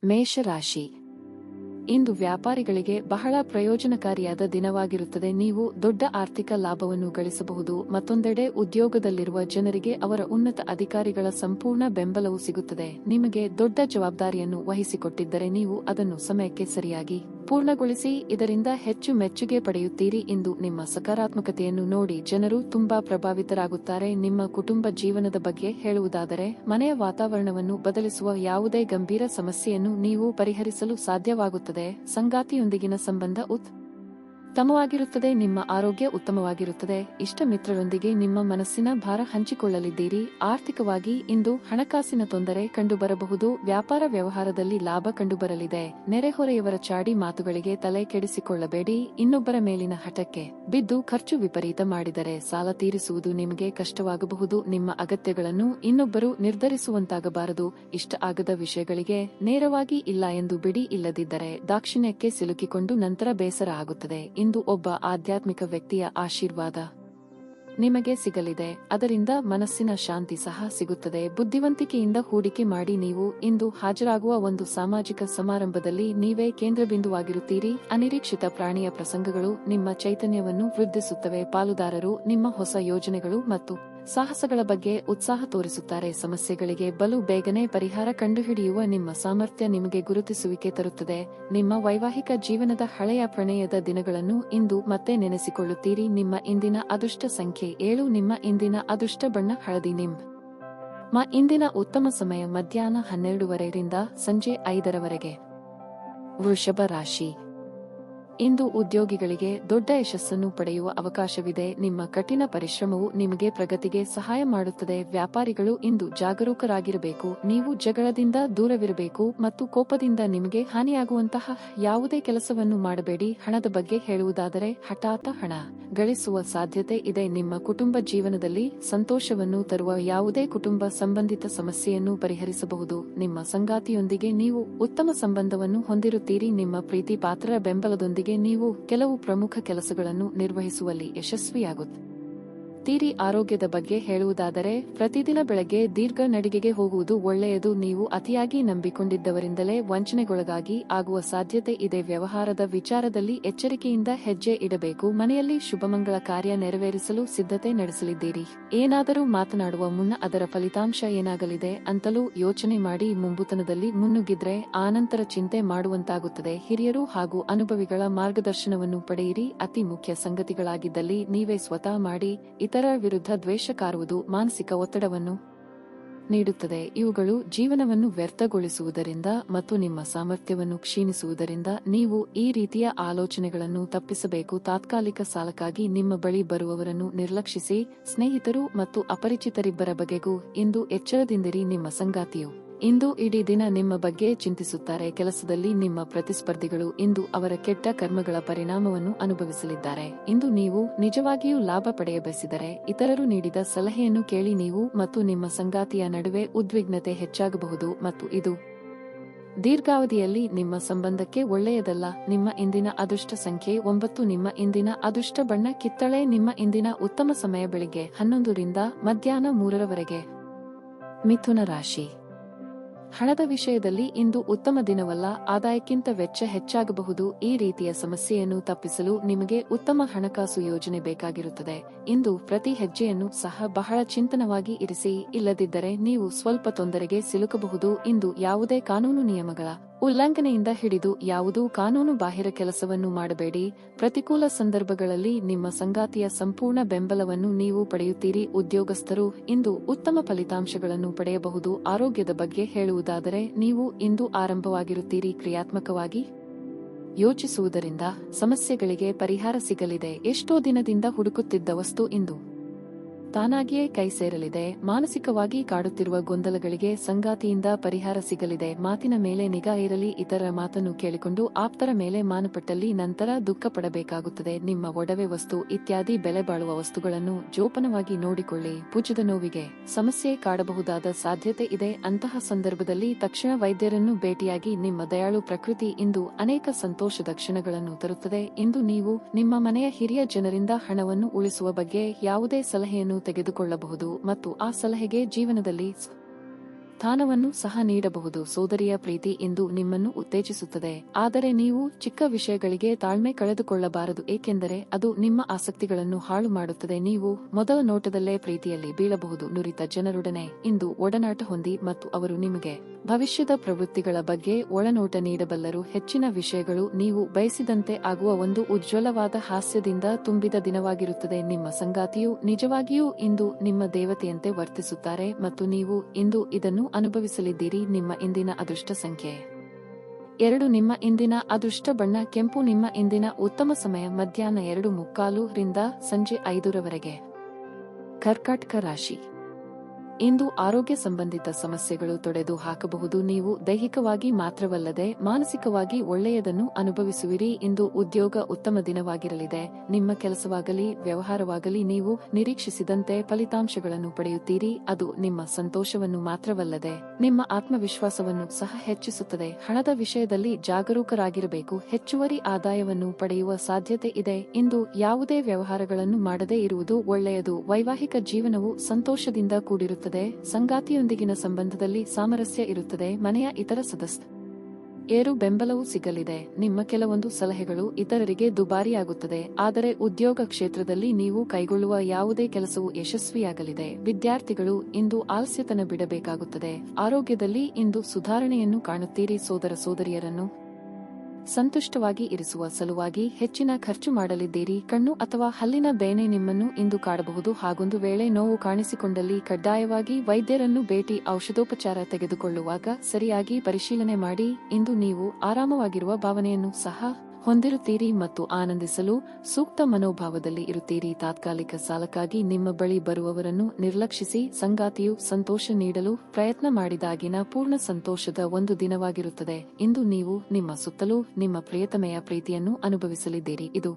ಮೇಷರಾಶಿ. ಇಂದು ವ್ಯಾಪಾರಿಗಳಿಗೆ ಬಹಳ ಪ್ರಯೋಜನಕಾರಿಯಾದ ದಿನವಾಗಿರುತ್ತದೆ. ನೀವು ದೊಡ್ಡ ಆರ್ಥಿಕ ಲಾಭವನ್ನು ಗಳಿಸಬಹುದು. ಮತ್ತೊಂದೆಡೆ ಉದ್ಯೋಗದಲ್ಲಿರುವ ಜನರಿಗೆ ಅವರ ಉನ್ನತ ಅಧಿಕಾರಿಗಳ ಸಂಪೂರ್ಣ ಬೆಂಬಲವು ಸಿಗುತ್ತದೆ. ನಿಮಗೆ ದೊಡ್ಡ ಜವಾಬ್ದಾರಿಯನ್ನು ವಹಿಸಿಕೊಟ್ಟಿದ್ದರೆ ನೀವು ಅದನ್ನು ಸಮಯಕ್ಕೆ ಸರಿಯಾಗಿ ಪೂರ್ಣಗೊಳಿಸಿ ಇದರಿಂದ ಹೆಚ್ಚು ಮೆಚ್ಚುಗೆ ಪಡೆಯುತ್ತೀರಿ. ಇಂದು ನಿಮ್ಮ ಸಕಾರಾತ್ಮಕತೆಯನ್ನು ನೋಡಿ ಜನರು ತುಂಬಾ ಪ್ರಭಾವಿತರಾಗುತ್ತಾರೆ. ನಿಮ್ಮ ಕುಟುಂಬ ಜೀವನದ ಬಗ್ಗೆ ಹೇಳುವುದಾದರೆ, ಮನೆಯ ವಾತಾವರಣವನ್ನು ಬದಲಿಸುವ ಯಾವುದೇ ಗಂಭೀರ ಸಮಸ್ಯೆಯನ್ನು ನೀವು ಪರಿಹರಿಸಲು ಸಾಧ್ಯವಾಗುತ್ತದೆ. ಸಂಗಾತಿಯೊಂದಿಗಿನ ಸಂಬಂಧ ಉತ್ತಮವಾಗಿರುತ್ತದೆ. ನಿಮ್ಮ ಆರೋಗ್ಯ ಉತ್ತಮವಾಗಿರುತ್ತದೆ. ಇಷ್ಟ ಮಿತ್ರರೊಂದಿಗೆ ನಿಮ್ಮ ಮನಸ್ಸಿನ ಭಾರ ಹಂಚಿಕೊಳ್ಳಲಿದ್ದೀರಿ. ಆರ್ಥಿಕವಾಗಿ ಇಂದು ಹಣಕಾಸಿನ ತೊಂದರೆ ಕಂಡುಬರಬಹುದು. ವ್ಯಾಪಾರ ವ್ಯವಹಾರದಲ್ಲಿ ಲಾಭ ಕಂಡುಬರಲಿದೆ. ನೆರೆಹೊರೆಯವರ ಚಾಡಿ ಮಾತುಗಳಿಗೆ ತಲೆ ಕೆಡಿಸಿಕೊಳ್ಳಬೇಡಿ. ಇನ್ನೊಬ್ಬರ ಮೇಲಿನ ಹಠಕ್ಕೆ ಬಿದ್ದು ಖರ್ಚು ವಿಪರೀತ ಮಾಡಿದರೆ ಸಾಲ ತೀರಿಸುವುದು ನಿಮಗೆ ಕಷ್ಟವಾಗಬಹುದು. ನಿಮ್ಮ ಅಗತ್ಯಗಳನ್ನು ಇನ್ನೊಬ್ಬರು ನಿರ್ಧರಿಸುವಂತಾಗಬಾರದು. ಇಷ್ಟ ಆಗದ ವಿಷಯಗಳಿಗೆ ನೇರವಾಗಿ ಇಲ್ಲ ಎಂದು ಬಿಡಿ. ಇಲ್ಲದಿದ್ದರೆ ದಾಕ್ಷಿಣ್ಯಕ್ಕೆ ಸಿಲುಕಿಕೊಂಡು ನಂತರ ಬೇಸರ ಆಗುತ್ತದೆ. ಇಂದು ಒಬ್ಬ ಆಧ್ಯಾತ್ಮಿಕ ವ್ಯಕ್ತಿಯ ಆಶೀರ್ವಾದ ನಿಮಗೆ ಸಿಗಲಿದೆ. ಅದರಿಂದ ಮನಸ್ಸಿನ ಶಾಂತಿ ಸಹ ಸಿಗುತ್ತದೆ. ಬುದ್ಧಿವಂತಿಕೆಯಿಂದ ಹೂಡಿಕೆ ಮಾಡಿ. ನೀವು ಇಂದು ಹಾಜರಾಗುವ ಒಂದು ಸಾಮಾಜಿಕ ಸಮಾರಂಭದಲ್ಲಿ ನೀವೇ ಕೇಂದ್ರಬಿಂದುವಾಗಿರುತ್ತೀರಿ. ಅನಿರೀಕ್ಷಿತ ಪ್ರಾಣಿಯ ಪ್ರಸಂಗಗಳು ನಿಮ್ಮ ಚೈತನ್ಯವನ್ನು ವೃದ್ಧಿಸುತ್ತವೆ. ಪಾಲುದಾರರು ನಿಮ್ಮ ಹೊಸ ಯೋಜನೆಗಳು ಮತ್ತು ಸಾಹಸಗಳ ಬಗ್ಗೆ ಉತ್ಸಾಹ ತೋರಿಸುತ್ತಾರೆ. ಸಮಸ್ಯೆಗಳಿಗೆ ಬಲು ಬೇಗನೆ ಪರಿಹಾರ ಕಂಡುಹಿಡಿಯುವ ನಿಮ್ಮ ಸಾಮರ್ಥ್ಯ ನಿಮಗೆ ಗುರುತಿಸುವಿಕೆ ತರುತ್ತದೆ. ನಿಮ್ಮ ವೈವಾಹಿಕ ಜೀವನದ ಹಳೆಯ ಪ್ರಣಯದ ದಿನಗಳನ್ನು ಇಂದು ಮತ್ತೆ ನೆನೆಸಿಕೊಳ್ಳುತ್ತೀರಿ. ನಿಮ್ಮ ಇಂದಿನ ಅದೃಷ್ಟ ಸಂಖ್ಯೆ 7. ನಿಮ್ಮ ಇಂದಿನ ಅದೃಷ್ಟ ಬಣ್ಣ ಹಳದಿ. ನಿಮ್ಮ ಇಂದಿನ ಉತ್ತಮ ಸಮಯ ಮಧ್ಯಾಹ್ನ 12 ರಿಂದ ಸಂಜೆ 5 ವೃಷಭ ರಾಶಿ. ಇಂದು ಉದ್ಯೋಗಿಗಳಿಗೆ ದೊಡ್ಡ ಯಶಸ್ಸನ್ನು ಪಡೆಯುವ ಅವಕಾಶವಿದೆ. ನಿಮ್ಮ ಕಠಿಣ ಪರಿಶ್ರಮವು ನಿಮಗೆ ಪ್ರಗತಿಗೆ ಸಹಾಯ ಮಾಡುತ್ತದೆ. ವ್ಯಾಪಾರಿಗಳು ಇಂದು ಜಾಗರೂಕರಾಗಿರಬೇಕು. ನೀವು ಜಗಳದಿಂದ ದೂರವಿರಬೇಕು ಮತ್ತು ಕೋಪದಿಂದ ನಿಮಗೆ ಹಾನಿಯಾಗುವಂತಹ ಯಾವುದೇ ಕೆಲಸವನ್ನು ಮಾಡಬೇಡಿ. ಹಣದ ಬಗ್ಗೆ ಹೇಳುವುದಾದರೆ, ಹಠಾತ್ ಹಣ ಗಳಿಸುವ ಸಾಧ್ಯತೆ ಇದೆ. ನಿಮ್ಮ ಕುಟುಂಬ ಜೀವನದಲ್ಲಿ ಸಂತೋಷವನ್ನು ತರುವ ಯಾವುದೇ ಕುಟುಂಬ ಸಂಬಂಧಿತ ಸಮಸ್ಯೆಯನ್ನು ಪರಿಹರಿಸಬಹುದು. ನಿಮ್ಮ ಸಂಗಾತಿಯೊಂದಿಗೆ ನೀವು ಉತ್ತಮ ಸಂಬಂಧವನ್ನು ಹೊಂದಿರುತ್ತೀರಿ. ನಿಮ್ಮ ಪ್ರೀತಿ ಪಾತ್ರರ ಬೆಂಬಲದೊಂದಿಗೆ ನೀವು ಕೆಲವು ಪ್ರಮುಖ ಕೆಲಸಗಳನ್ನು ನಿರ್ವಹಿಸುವಲ್ಲಿ ಯಶಸ್ವಿಯಾಗುತ್ತೀರಿ. ಆರೋಗ್ಯದ ಬಗ್ಗೆ ಹೇಳುವುದಾದರೆ, ಪ್ರತಿದಿನ ಬೆಳಗ್ಗೆ ದೀರ್ಘ ನಡಿಗೆಗೆ ಹೋಗುವುದು ಒಳ್ಳೆಯದು. ನೀವು ಅತಿಯಾಗಿ ನಂಬಿಕೊಂಡಿದ್ದವರಿಂದಲೇ ವಂಚನೆಗೊಳಗಾಗಿ ಆಗುವ ಸಾಧ್ಯತೆ ಇದೆ. ವ್ಯವಹಾರದ ವಿಚಾರದಲ್ಲಿ ಎಚ್ಚರಿಕೆಯಿಂದ ಹೆಜ್ಜೆ ಇಡಬೇಕು. ಮನೆಯಲ್ಲಿ ಶುಭಮಂಗಳ ಕಾರ್ಯ ನೆರವೇರಿಸಲು ಸಿದ್ಧತೆ ನಡೆಸಲಿದ್ದೀರಿ. ಏನಾದರೂ ಮಾತನಾಡುವ ಮುನ್ನ ಅದರ ಫಲಿತಾಂಶ ಏನಾಗಲಿದೆ ಅಂತಲೂ ಯೋಚನೆ ಮಾಡಿ. ಮುಂಬುತನದಲ್ಲಿ ಮುನ್ನುಗ್ಗಿದ್ರೆ ಆನಂತರ ಚಿಂತೆ ಮಾಡುವಂತಾಗುತ್ತದೆ. ಹಿರಿಯರು ಹಾಗೂ ಅನುಭವಿಗಳ ಮಾರ್ಗದರ್ಶನವನ್ನು ಪಡೆಯಿರಿ. ಅತಿ ಮುಖ್ಯ ಸಂಗತಿಗಳಾಗಿದ್ದಲ್ಲಿ ನೀವೇ ಸ್ವತಃ ಮಾಡಿ. ಇತರರ ವಿರುದ್ಧ ದ್ವೇಷ ಕಾರುವುದು ಮಾನಸಿಕ ಒತ್ತಡವನ್ನು ನೀಡುತ್ತದೆ. ಇವುಗಳು ಜೀವನವನ್ನು ವ್ಯರ್ಥಗೊಳಿಸುವುದರಿಂದ ಮತ್ತು ನಿಮ್ಮ ಸಾಮರ್ಥ್ಯವನ್ನು ಕ್ಷೀಣಿಸುವುದರಿಂದ ನೀವು ಈ ರೀತಿಯ ಆಲೋಚನೆಗಳನ್ನು ತಪ್ಪಿಸಬೇಕು. ತಾತ್ಕಾಲಿಕ ಸಾಲಕ್ಕಾಗಿ ನಿಮ್ಮ ಬಳಿ ಬರುವವರನ್ನು ನಿರ್ಲಕ್ಷಿಸಿ. ಸ್ನೇಹಿತರು ಮತ್ತು ಅಪರಿಚಿತರಿಬ್ಬರ ಬಗೆಗೂ ಇಂದು ಎಚ್ಚರದಿಂದಿರಿ. ನಿಮ್ಮ ಸಂಗಾತಿಯು ಇಂದು ಇಡೀ ದಿನ ನಿಮ್ಮ ಬಗ್ಗೆ ಚಿಂತಿಸುತ್ತಾರೆ. ಕೆಲಸದಲ್ಲಿ ನಿಮ್ಮ ಪ್ರತಿಸ್ಪರ್ಧಿಗಳು ಇಂದು ಅವರ ಕೆಟ್ಟ ಕರ್ಮಗಳ ಪರಿಣಾಮವನ್ನು ಅನುಭವಿಸಲಿದ್ದಾರೆ. ಇಂದು ನೀವು ನಿಜವಾಗಿಯೂ ಲಾಭ ಪಡೆಯಬಯಸಿದರೆ ಇತರರು ನೀಡಿದ ಸಲಹೆಯನ್ನು ಕೇಳಿ. ನೀವು ಮತ್ತು ನಿಮ್ಮ ಸಂಗಾತಿಯ ನಡುವೆ ಉದ್ವಿಗ್ನತೆ ಹೆಚ್ಚಾಗಬಹುದು ಮತ್ತು ಇದು ದೀರ್ಘಾವಧಿಯಲ್ಲಿ ನಿಮ್ಮ ಸಂಬಂಧಕ್ಕೆ ಒಳ್ಳೆಯದಲ್ಲ. ನಿಮ್ಮ ಇಂದಿನ ಅದೃಷ್ಟ ಸಂಖ್ಯೆ 9. ನಿಮ್ಮ ಇಂದಿನ ಅದೃಷ್ಟ ಬಣ್ಣ ಕಿತ್ತಳೆ. ನಿಮ್ಮ ಇಂದಿನ ಉತ್ತಮ ಸಮಯ ಬೆಳಿಗ್ಗೆ 11 ರಿಂದ ಮಧ್ಯಾಹ್ನ 3 ಮಿಥುನ ರಾಶಿ. ಹಣದ ವಿಷಯದಲ್ಲಿ ಇಂದು ಉತ್ತಮ ದಿನವಲ್ಲ. ಆದಾಯಕ್ಕಿಂತ ವೆಚ್ಚ ಹೆಚ್ಚಾಗಬಹುದು. ಈ ರೀತಿಯ ಸಮಸ್ಯೆಯನ್ನು ತಪ್ಪಿಸಲು ನಿಮಗೆ ಉತ್ತಮ ಹಣಕಾಸು ಯೋಜನೆ ಬೇಕಾಗಿರುತ್ತದೆ. ಇಂದು ಪ್ರತಿ ಹೆಜ್ಜೆಯನ್ನು ಸಹ ಬಹಳ ಚಿಂತನವಾಗಿ ಇರಿಸಿ. ಇಲ್ಲದಿದ್ದರೆ ನೀವು ಸ್ವಲ್ಪ ತೊಂದರೆಗೆ ಸಿಲುಕಬಹುದು. ಇಂದು ಯಾವುದೇ ಕಾನೂನು ನಿಯಮಗಳ ಉಲ್ಲಂಘನೆಯಿಂದ ಹಿಡಿದು ಯಾವುದೂ ಕಾನೂನು ಬಾಹಿರ ಕೆಲಸವನ್ನು ಮಾಡಬೇಡಿ. ಪ್ರತಿಕೂಲ ಸಂದರ್ಭಗಳಲ್ಲಿ ನಿಮ್ಮ ಸಂಗಾತಿಯ ಸಂಪೂರ್ಣ ಬೆಂಬಲವನ್ನು ನೀವು ಪಡೆಯುತ್ತೀರಿ. ಉದ್ಯೋಗಸ್ಥರು ಇಂದು ಉತ್ತಮ ಫಲಿತಾಂಶಗಳನ್ನು ಪಡೆಯಬಹುದು. ಆರೋಗ್ಯದ ಬಗ್ಗೆ ಹೇಳುವುದಾದರೆ, ನೀವು ಇಂದು ಆರಂಭವಾಗಿರುತ್ತೀರಿ. ಕ್ರಿಯಾತ್ಮಕವಾಗಿ ಯೋಚಿಸುವುದರಿಂದ ಸಮಸ್ಯೆಗಳಿಗೆ ಪರಿಹಾರ ಸಿಗಲಿದೆ. ಎಷ್ಟೋ ದಿನದಿಂದ ಹುಡುಕುತ್ತಿದ್ದ ವಸ್ತು ಇಂದು ತಾನಾಗಿಯೇ ಕೈ ಸೇರಲಿದೆ. ಮಾನಸಿಕವಾಗಿ ಕಾಡುತ್ತಿರುವ ಗೊಂದಲಗಳಿಗೆ ಸಂಗಾತಿಯಿಂದ ಪರಿಹಾರ ಸಿಗಲಿದೆ. ಮಾತಿನ ಮೇಲೆ ನಿಗಾ ಇರಲಿ. ಇತರರ ಮಾತನ್ನು ಕೇಳಿಕೊಂಡು ಆಪ್ತರ ಮೇಲೆ ಮಾನಪಟ್ಟಲ್ಲಿ ನಂತರ ದುಃಖ ಪಡಬೇಕಾಗುತ್ತದೆ. ನಿಮ್ಮ ಒಡವೆ ವಸ್ತು ಇತ್ಯಾದಿ ಬೆಲೆ ಬಾಳುವ ವಸ್ತುಗಳನ್ನು ಜೋಪಾನವಾಗಿ ನೋಡಿಕೊಳ್ಳಿ. ಭುಜದ ನೋವಿಗೆ ಸಮಸ್ಯೆ ಕಾಡಬಹುದಾದ ಸಾಧ್ಯತೆ ಇದೆ. ಅಂತಹ ಸಂದರ್ಭದಲ್ಲಿ ತಕ್ಷಣ ವೈದ್ಯರನ್ನು ಭೇಟಿಯಾಗಿ. ನಿಮ್ಮ ದಯಾಳು ಪ್ರಕೃತಿ ಇಂದು ಅನೇಕ ಸಂತೋಷದ ಕ್ಷಣಗಳನ್ನು ತರುತ್ತದೆ. ಇಂದು ನೀವು ನಿಮ್ಮ ಮನೆಯ ಹಿರಿಯ ಜನರಿಂದ ಹಣವನ್ನು ಉಳಿಸುವ ಬಗ್ಗೆ ಯಾವುದೇ ಸಲಹೆಯನ್ನು ತೆಗೆದುಕೊಳ್ಳಬಹುದು ಮತ್ತು ಆ ಸಲಹೆಗೆ ಜೀವನದಲ್ಲಿ ಸ್ಥಾನವನ್ನು ಸಹ ನೀಡಬಹುದು. ಸೋದರಿಯ ಪ್ರೀತಿ ಇಂದು ನಿಮ್ಮನ್ನು ಉತ್ತೇಜಿಸುತ್ತದೆ, ಆದರೆ ನೀವು ಚಿಕ್ಕ ವಿಷಯಗಳಿಗೆ ತಾಳ್ಮೆ ಕಳೆದುಕೊಳ್ಳಬಾರದು, ಏಕೆಂದರೆ ಅದು ನಿಮ್ಮ ಆಸಕ್ತಿಗಳನ್ನು ಹಾಳು ಮಾಡುತ್ತದೆ. ನೀವು ಮೊದಲ ನೋಟದಲ್ಲೇ ಪ್ರೀತಿಯಲ್ಲಿ ಬೀಳಬಹುದು. ನುರಿತ ಜನರೊಡನೆ ಇಂದು ಒಡನಾಟ ಹೊಂದಿ ಮತ್ತು ಅವರು ನಿಮಗೆ ಭವಿಷ್ಯದ ಪ್ರವೃತ್ತಿಗಳ ಬಗ್ಗೆ ಒಳನೋಟ ನೀಡಬಲ್ಲರು. ಹೆಚ್ಚಿನ ವಿಷಯಗಳು ನೀವು ಬಯಸಿದಂತೆ ಆಗುವ ಒಂದು ಉಜ್ವಲವಾದ ಹಾಸ್ಯದಿಂದ ತುಂಬಿದ ದಿನವಾಗಿರುತ್ತದೆ. ನಿಮ್ಮ ಸಂಗಾತಿಯು ನಿಜವಾಗಿಯೂ ಇಂದು ನಿಮ್ಮ ದೇವತೆಯಂತೆ ವರ್ತಿಸುತ್ತಾರೆ ಮತ್ತು ನೀವು ಇಂದು ಇದನ್ನು ಅನುಭವಿಸಲಿದ್ದೀರಿ. ನಿಮ್ಮ ಇಂದಿನ ಅದೃಷ್ಟ ಸಂಖ್ಯೆ 2. ನಿಮ್ಮ ಇಂದಿನ ಅದೃಷ್ಟ ಬಣ್ಣ ಕೆಂಪು. ನಿಮ್ಮ ಇಂದಿನ ಉತ್ತಮ ಸಮಯ ಮಧ್ಯಾಹ್ನ 2:45 ರಿಂದ ಸಂಜೆ 5 ರವರೆಗೆ. ಕರ್ಕಾಟಕ ರಾಶಿ. ಇಂದು ಆರೋಗ್ಯ ಸಂಬಂಧಿತ ಸಮಸ್ಯೆಗಳು ತೊಡೆದು ಹಾಕಬಹುದು. ನೀವು ದೈಹಿಕವಾಗಿ ಮಾತ್ರವಲ್ಲದೆ ಮಾನಸಿಕವಾಗಿ ಒಳ್ಳೆಯದನ್ನು ಅನುಭವಿಸುವಿರಿ. ಇಂದು ಉದ್ಯೋಗ ಉತ್ತಮ ದಿನವಾಗಿರಲಿದೆ. ನಿಮ್ಮ ಕೆಲಸವಾಗಲಿ ವ್ಯವಹಾರವಾಗಲಿ ನೀವು ನಿರೀಕ್ಷಿಸಿದಂತೆ ಫಲಿತಾಂಶಗಳನ್ನು ಪಡೆಯುತ್ತೀರಿ. ಅದು ನಿಮ್ಮ ಸಂತೋಷವನ್ನು ಮಾತ್ರವಲ್ಲದೆ ನಿಮ್ಮ ಆತ್ಮವಿಶ್ವಾಸವನ್ನು ಸಹ ಹೆಚ್ಚಿಸುತ್ತದೆ. ಹಣದ ವಿಷಯದಲ್ಲಿ ಜಾಗರೂಕರಾಗಿರಬೇಕು. ಹೆಚ್ಚುವರಿ ಆದಾಯವನ್ನು ಪಡೆಯುವ ಸಾಧ್ಯತೆ ಇದೆ. ಇಂದು ಯಾವುದೇ ವ್ಯವಹಾರಗಳನ್ನು ಮಾಡದೇ ಇರುವುದು ಒಳ್ಳೆಯದು. ವೈವಾಹಿಕ ಜೀವನವು ಸಂತೋಷದಿಂದ ಕೂಡಿರುತ್ತದೆ. ಸಂಗಾತಿಯೊಂದಿಗಿನ ಸಂಬಂಧದಲ್ಲಿ ಸಾಮರಸ್ಯ ಇರುತ್ತದೆ. ಮನೆಯ ಇತರ ಸದಸ್ಯರ ಬೆಂಬಲವೂ ಸಿಗಲಿದೆ. ನಿಮ್ಮ ಕೆಲವೊಂದು ಸಲಹೆಗಳು ಇತರರಿಗೆ ದುಬಾರಿಯಾಗುತ್ತದೆ, ಆದರೆ ಉದ್ಯೋಗ ಕ್ಷೇತ್ರದಲ್ಲಿ ನೀವು ಕೈಗೊಳ್ಳುವ ಯಾವುದೇ ಕೆಲಸವು ಯಶಸ್ವಿಯಾಗಲಿದೆ. ವಿದ್ಯಾರ್ಥಿಗಳು ಇಂದು ಆಲಸ್ಯತನ ಬಿಡಬೇಕಾಗುತ್ತದೆ. ಆರೋಗ್ಯದಲ್ಲಿ ಇಂದು ಸುಧಾರಣೆಯನ್ನು ಕಾಣುತ್ತೀರಿ. ಸೋದರ ಸೋದರಿಯರನ್ನು ಸಂತುಷ್ಟವಾಗಿ ಇರಿಸುವ ಸಲುವಾಗಿ ಹೆಚ್ಚಿನ ಖರ್ಚು ಮಾಡಲಿದ್ದೀರಿ. ಕಣ್ಣು ಅಥವಾ ಹಲ್ಲಿನ ಬೇನೆ ನಿಮ್ಮನ್ನು ಇಂದು ಕಾಡಬಹುದು. ಹಾಗೊಂದು ವೇಳೆ ನೋವು ಕಾಣಿಸಿಕೊಂಡಲ್ಲಿ ಕಡ್ಡಾಯವಾಗಿ ವೈದ್ಯರನ್ನು ಭೇಟಿ ಔಷಧೋಪಚಾರ ತೆಗೆದುಕೊಳ್ಳುವಾಗ ಸರಿಯಾಗಿ ಪರಿಶೀಲನೆ ಮಾಡಿ. ಇಂದು ನೀವು ಆರಾಮವಾಗಿರುವ ಭಾವನೆಯನ್ನು ಸಹ ಹೊಂದಿರುತ್ತೀರಿ ಮತ್ತು ಆನಂದಿಸಲು ಸೂಕ್ತ ಮನೋಭಾವದಲ್ಲಿ ಇರುತ್ತೀರಿ. ತಾತ್ಕಾಲಿಕ ಸಾಲಕ್ಕಾಗಿ ನಿಮ್ಮ ಬಳಿ ಬರುವವರನ್ನು ನಿರ್ಲಕ್ಷಿಸಿ. ಸಂಗಾತಿಯು ಸಂತೋಷ ನೀಡಲು ಪ್ರಯತ್ನ ಮಾಡಿದಾಗಿನ ಪೂರ್ಣ ಸಂತೋಷದ ಒಂದು ದಿನವಾಗಿರುತ್ತದೆ. ಇಂದು ನೀವು ನಿಮ್ಮ ಸುತ್ತಲೂ ನಿಮ್ಮ ಪ್ರಿಯತಮೆಯ ಪ್ರೀತಿಯನ್ನು ಅನುಭವಿಸಲಿದ್ದೀರಿ. ಇದು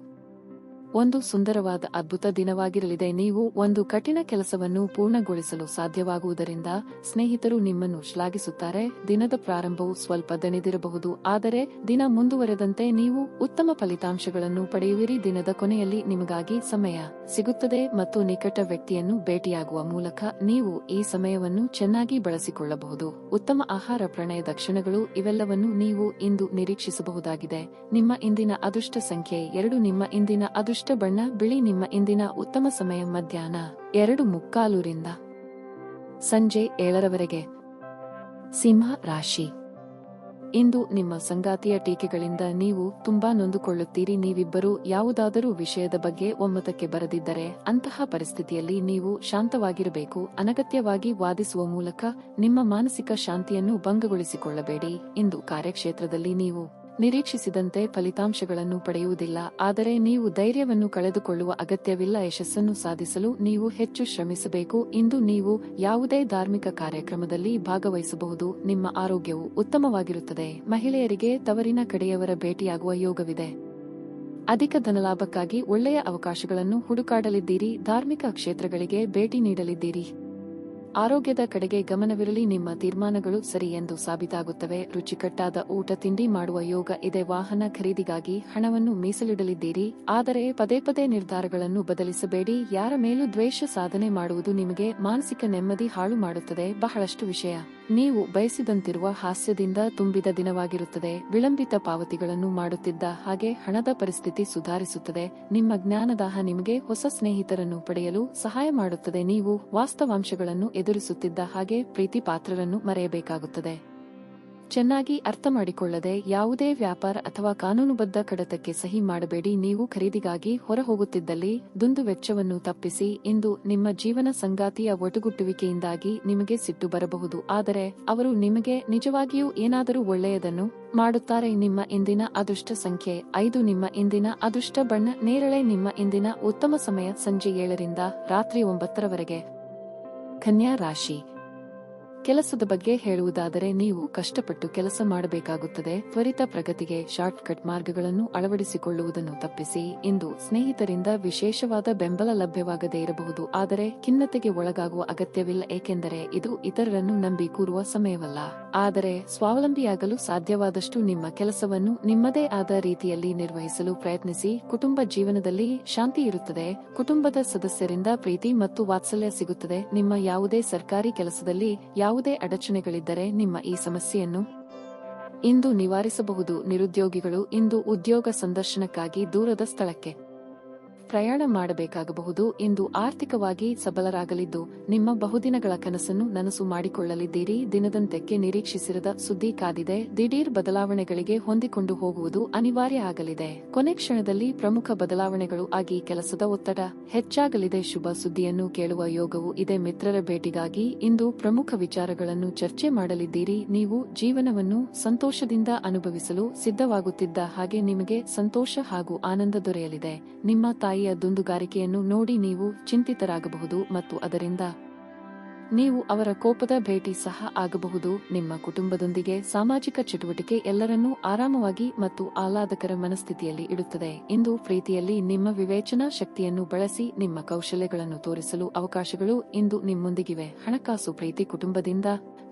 ಒಂದು ಸುಂದರವಾದ ಅದ್ಭುತ ದಿನವಾಗಿರಲಿದೆ. ನೀವು ಒಂದು ಕಠಿಣ ಕೆಲಸವನ್ನು ಪೂರ್ಣಗೊಳಿಸಲು ಸಾಧ್ಯವಾಗುವುದರಿಂದ ಸ್ನೇಹಿತರು ನಿಮ್ಮನ್ನು ಶ್ಲಾಘಿಸುತ್ತಾರೆ. ದಿನದ ಪ್ರಾರಂಭವು ಸ್ವಲ್ಪ ದಣಿದಿರಬಹುದು, ಆದರೆ ದಿನ ಮುಂದುವರೆದಂತೆ ನೀವು ಉತ್ತಮ ಫಲಿತಾಂಶಗಳನ್ನು ಪಡೆಯುವಿರಿ. ದಿನದ ಕೊನೆಯಲ್ಲಿ ನಿಮಗಾಗಿ ಸಮಯ ಸಿಗುತ್ತದೆ ಮತ್ತು ನಿಕಟ ವ್ಯಕ್ತಿಯನ್ನು ಭೇಟಿಯಾಗುವ ಮೂಲಕ ನೀವು ಈ ಸಮಯವನ್ನು ಚೆನ್ನಾಗಿ ಬಳಸಿಕೊಳ್ಳಬಹುದು. ಉತ್ತಮ ಆಹಾರ, ಪ್ರಣಯದ ಕ್ಷಣಗಳು ಇವೆಲ್ಲವನ್ನೂ ನೀವು ಇಂದು ನಿರೀಕ್ಷಿಸಬಹುದಾಗಿದೆ. ನಿಮ್ಮ ಇಂದಿನ ಅದೃಷ್ಟ ಸಂಖ್ಯೆ 2. ನಿಮ್ಮ ಇಂದಿನ ಅದೃಷ್ಟ ಬಣ್ಣ ಬಿಳಿ. ನಿಮ್ಮ ಇಂದಿನ ಉತ್ತಮ ಸಮಯ ಮಧ್ಯಾಹ್ನ 2:45 ರಿಂದ ಸಂಜೆ 7 ರವರೆಗೆ. ಸಿಂಹ ರಾಶಿ. ಇಂದು ನಿಮ್ಮ ಸಂಗಾತಿಯ ಟೀಕೆಗಳಿಂದ ನೀವು ತುಂಬಾ ನೊಂದುಕೊಳ್ಳುತ್ತೀರಿ. ನೀವಿಬ್ಬರೂ ಯಾವುದಾದರೂ ವಿಷಯದ ಬಗ್ಗೆ ಒಮ್ಮತಕ್ಕೆ ಬರದಿದ್ದರೆ ಅಂತಹ ಪರಿಸ್ಥಿತಿಯಲ್ಲಿ ನೀವು ಶಾಂತವಾಗಿರಬೇಕು. ಅನಗತ್ಯವಾಗಿ ವಾದಿಸುವ ಮೂಲಕ ನಿಮ್ಮ ಮಾನಸಿಕ ಶಾಂತಿಯನ್ನು ಭಂಗಗೊಳಿಸಿಕೊಳ್ಳಬೇಡಿ. ಇಂದು ಕಾರ್ಯಕ್ಷೇತ್ರದಲ್ಲಿ ನೀವು ನಿರೀಕ್ಷಿಸಿದಂತೆ ಫಲಿತಾಂಶಗಳನ್ನು ಪಡೆಯುವುದಿಲ್ಲ, ಆದರೆ ನೀವು ಧೈರ್ಯವನ್ನು ಕಳೆದುಕೊಳ್ಳುವ ಅಗತ್ಯವಿಲ್ಲ. ಯಶಸ್ಸನ್ನು ಸಾಧಿಸಲು ನೀವು ಹೆಚ್ಚು ಶ್ರಮಿಸಬೇಕು. ಇಂದು ನೀವು ಯಾವುದೇ ಧಾರ್ಮಿಕ ಕಾರ್ಯಕ್ರಮದಲ್ಲಿ ಭಾಗವಹಿಸಬಹುದು. ನಿಮ್ಮ ಆರೋಗ್ಯವು ಉತ್ತಮವಾಗಿರುತ್ತದೆ. ಮಹಿಳೆಯರಿಗೆ ತವರಿನ ಕಡೆಯವರ ಭೇಟಿಯಾಗುವ ಯೋಗವಿದೆ. ಅಧಿಕ ಧನಲಾಭಕ್ಕಾಗಿ ಒಳ್ಳೆಯ ಅವಕಾಶಗಳನ್ನು ಹುಡುಕಾಡಲಿದ್ದೀರಿ. ಧಾರ್ಮಿಕ ಕ್ಷೇತ್ರಗಳಿಗೆ ಭೇಟಿ ನೀಡಲಿದ್ದೀರಿ. ಆರೋಗ್ಯದ ಕಡೆಗೆ ಗಮನವಿರಲಿ. ನಿಮ್ಮ ತೀರ್ಮಾನಗಳು ಸರಿ ಎಂದು ಸಾಬೀತಾಗುತ್ತವೆ. ರುಚಿಕಟ್ಟಾದ ಊಟ ತಿಂಡಿ ಮಾಡುವ ಯೋಗ ಇದೆ. ವಾಹನ ಖರೀದಿಗಾಗಿ ಹಣವನ್ನು ಮೀಸಲಿಡಲಿದ್ದೀರಿ, ಆದರೆ ಪದೇ ಪದೇ ನಿರ್ಧಾರಗಳನ್ನು ಬದಲಿಸಬೇಡಿ. ಯಾರ ಮೇಲೂ ದ್ವೇಷ ಸಾಧನೆ ಮಾಡುವುದು ನಿಮಗೆ ಮಾನಸಿಕ ನೆಮ್ಮದಿ ಹಾಳು ಮಾಡುತ್ತದೆ. ಬಹಳಷ್ಟು ವಿಷಯ ನೀವು ಬಯಸಿದಂತಿರುವ ಹಾಸ್ಯದಿಂದ ತುಂಬಿದ ದಿನವಾಗಿರುತ್ತದೆ. ವಿಳಂಬಿತ ಪಾವತಿಗಳನ್ನು ಮಾಡುತ್ತಿದ್ದ ಹಾಗೆ ಹಣದ ಪರಿಸ್ಥಿತಿ ಸುಧಾರಿಸುತ್ತದೆ. ನಿಮ್ಮ ಜ್ಞಾನದಾಹ ನಿಮಗೆ ಹೊಸ ಸ್ನೇಹಿತರನ್ನು ಪಡೆಯಲು ಸಹಾಯ ಮಾಡುತ್ತದೆ. ನೀವು ವಾಸ್ತವಾಂಶಗಳನ್ನು ಎದುರಿಸುತ್ತಿದ್ದ ಹಾಗೆ ಪ್ರೀತಿ ಪಾತ್ರರನ್ನು ಮರೆಯಬೇಕಾಗುತ್ತದೆ. ಚೆನ್ನಾಗಿ ಅರ್ಥ ಮಾಡಿಕೊಳ್ಳದೆ ಯಾವುದೇ ವ್ಯಾಪಾರ ಅಥವಾ ಕಾನೂನುಬದ್ಧ ಕಡತಕ್ಕೆ ಸಹಿ ಮಾಡಬೇಡಿ. ನೀವು ಖರೀದಿಗಾಗಿ ಹೊರಹೋಗುತ್ತಿದ್ದಲ್ಲಿ ದುಂದುವೆಚ್ಚವನ್ನು ತಪ್ಪಿಸಿ. ಇಂದು ನಿಮ್ಮ ಜೀವನ ಸಂಗಾತಿಯ ಒಟುಗುಟ್ಟುವಿಕೆಯಿಂದಾಗಿ ನಿಮಗೆ ಸಿಟ್ಟು ಬರಬಹುದು, ಆದರೆ ಅವರು ನಿಮಗೆ ನಿಜವಾಗಿಯೂ ಏನಾದರೂ ಒಳ್ಳೆಯದನ್ನು ಮಾಡುತ್ತಾರೆ. ನಿಮ್ಮ ಇಂದಿನ ಅದೃಷ್ಟ ಸಂಖ್ಯೆ 5. ನಿಮ್ಮ ಇಂದಿನ ಅದೃಷ್ಟ ಬಣ್ಣ ನೇರಳೆ. ನಿಮ್ಮ ಇಂದಿನ ಉತ್ತಮ ಸಮಯ ಸಂಜೆ 7 ರಿಂದ ರಾತ್ರಿ 9 ರವರೆಗೆ. ಕನ್ಯಾ ರಾಶಿ. ಕೆಲಸದ ಬಗ್ಗೆ ಹೇಳುವುದಾದರೆ ನೀವು ಕಷ್ಟಪಟ್ಟು ಕೆಲಸ ಮಾಡಬೇಕಾಗುತ್ತದೆ. ತ್ವರಿತ ಪ್ರಗತಿಗೆ ಶಾರ್ಟ್ ಕಟ್ ಮಾರ್ಗಗಳನ್ನು ಅಳವಡಿಸಿಕೊಳ್ಳುವುದನ್ನು ತಪ್ಪಿಸಿ. ಇಂದು ಸ್ನೇಹಿತರಿಂದ ವಿಶೇಷವಾದ ಬೆಂಬಲ ಲಭ್ಯವಾಗದೇ ಇರಬಹುದು, ಆದರೆ ಖಿನ್ನತೆಗೆ ಒಳಗಾಗುವ ಅಗತ್ಯವಿಲ್ಲ, ಏಕೆಂದರೆ ಇದು ಇತರರನ್ನು ನಂಬಿ ಕೂರುವ ಸಮಯವಲ್ಲ. ಆದರೆ ಸ್ವಾವಲಂಬಿಯಾಗಲು ಸಾಧ್ಯವಾದಷ್ಟು ನಿಮ್ಮ ಕೆಲಸವನ್ನು ನಿಮ್ಮದೇ ಆದ ರೀತಿಯಲ್ಲಿ ನಿರ್ವಹಿಸಲು ಪ್ರಯತ್ನಿಸಿ. ಕುಟುಂಬ ಜೀವನದಲ್ಲಿ ಶಾಂತಿ ಇರುತ್ತದೆ. ಕುಟುಂಬದ ಸದಸ್ಯರಿಂದ ಪ್ರೀತಿ ಮತ್ತು ವಾತ್ಸಲ್ಯ ಸಿಗುತ್ತದೆ. ನಿಮ್ಮ ಯಾವುದೇ ಸರ್ಕಾರಿ ಕೆಲಸದಲ್ಲಿ ಯಾವುದೇ ಅಡಚಣೆಗಳಿದ್ದರೆ ನಿಮ್ಮ ಈ ಸಮಸ್ಯೆಯನ್ನು ಇಂದು ನಿವಾರಿಸಬಹುದು. ನಿರುದ್ಯೋಗಿಗಳು ಇಂದು ಉದ್ಯೋಗ ಸಂದರ್ಶನಕ್ಕಾಗಿ ದೂರದ ಸ್ಥಳಕ್ಕೆ ಪ್ರಯಾಣ ಮಾಡಬೇಕಾಗಬಹುದು. ಇಂದು ಆರ್ಥಿಕವಾಗಿ ಸಬಲರಾಗಲಿದ್ದು ನಿಮ್ಮ ಬಹುದಿನಗಳ ಕನಸನ್ನು ನನಸು ಮಾಡಿಕೊಳ್ಳಲಿದ್ದೀರಿ. ದಿನದಂತ್ಯಕ್ಕೆ ನಿರೀಕ್ಷಿಸಿರದ ಸುದ್ದಿ ಕಾದಿದೆ. ದಿಢೀರ್ ಬದಲಾವಣೆಗಳಿಗೆ ಹೊಂದಿಕೊಂಡು ಹೋಗುವುದು ಅನಿವಾರ್ಯ ಆಗಲಿದೆ. ಕೊನೆ ಕ್ಷಣದಲ್ಲಿ ಪ್ರಮುಖ ಬದಲಾವಣೆಗಳು ಆಗಿ ಕೆಲಸದ ಒತ್ತಡ ಹೆಚ್ಚಾಗಲಿದೆ. ಶುಭ ಸುದ್ದಿಯನ್ನು ಕೇಳುವ ಯೋಗವು ಇದೆ. ಮಿತ್ರರ ಭೇಟಿಗಾಗಿ ಇಂದು ಪ್ರಮುಖ ವಿಚಾರಗಳನ್ನು ಚರ್ಚೆ ಮಾಡಲಿದ್ದೀರಿ. ನೀವು ಜೀವನವನ್ನು ಸಂತೋಷದಿಂದ ಅನುಭವಿಸಲು ಸಿದ್ಧವಾಗುತ್ತಿದ್ದ ಹಾಗೆ ನಿಮಗೆ ಸಂತೋಷ ಹಾಗೂ ಆನಂದ ದೊರೆಯಲಿದೆ. ನಿಮ್ಮ ತಾಯಿಯ ದುಂದುಗಾರಿಕೆಯನ್ನು ನೋಡಿ ನೀವು ಚಿಂತಿತರಾಗಬಹುದು ಮತ್ತು ಅದರಿಂದ ನೀವು ಅವರ ಕೋಪದ ಭೇಟಿ ಸಹ ಆಗಬಹುದು. ನಿಮ್ಮ ಕುಟುಂಬದೊಂದಿಗೆ ಸಾಮಾಜಿಕ ಚಟುವಟಿಕೆ ಎಲ್ಲರನ್ನೂ ಆರಾಮವಾಗಿ ಮತ್ತು ಆಹ್ಲಾದಕರ ಮನಸ್ಥಿತಿಯಲ್ಲಿ ಇಡುತ್ತದೆ. ಇಂದು ಪ್ರೀತಿಯಲ್ಲಿ ನಿಮ್ಮ ವಿವೇಚನಾ ಶಕ್ತಿಯನ್ನು ಬಳಸಿ ನಿಮ್ಮ ಕೌಶಲ್ಯಗಳನ್ನು ತೋರಿಸಲು ಅವಕಾಶಗಳು ಇಂದು ನಿಮ್ಮೊಂದಿಗಿವೆ. ಹಣಕಾಸು ಪ್ರೀತಿ ಕುಟುಂಬದಿಂದ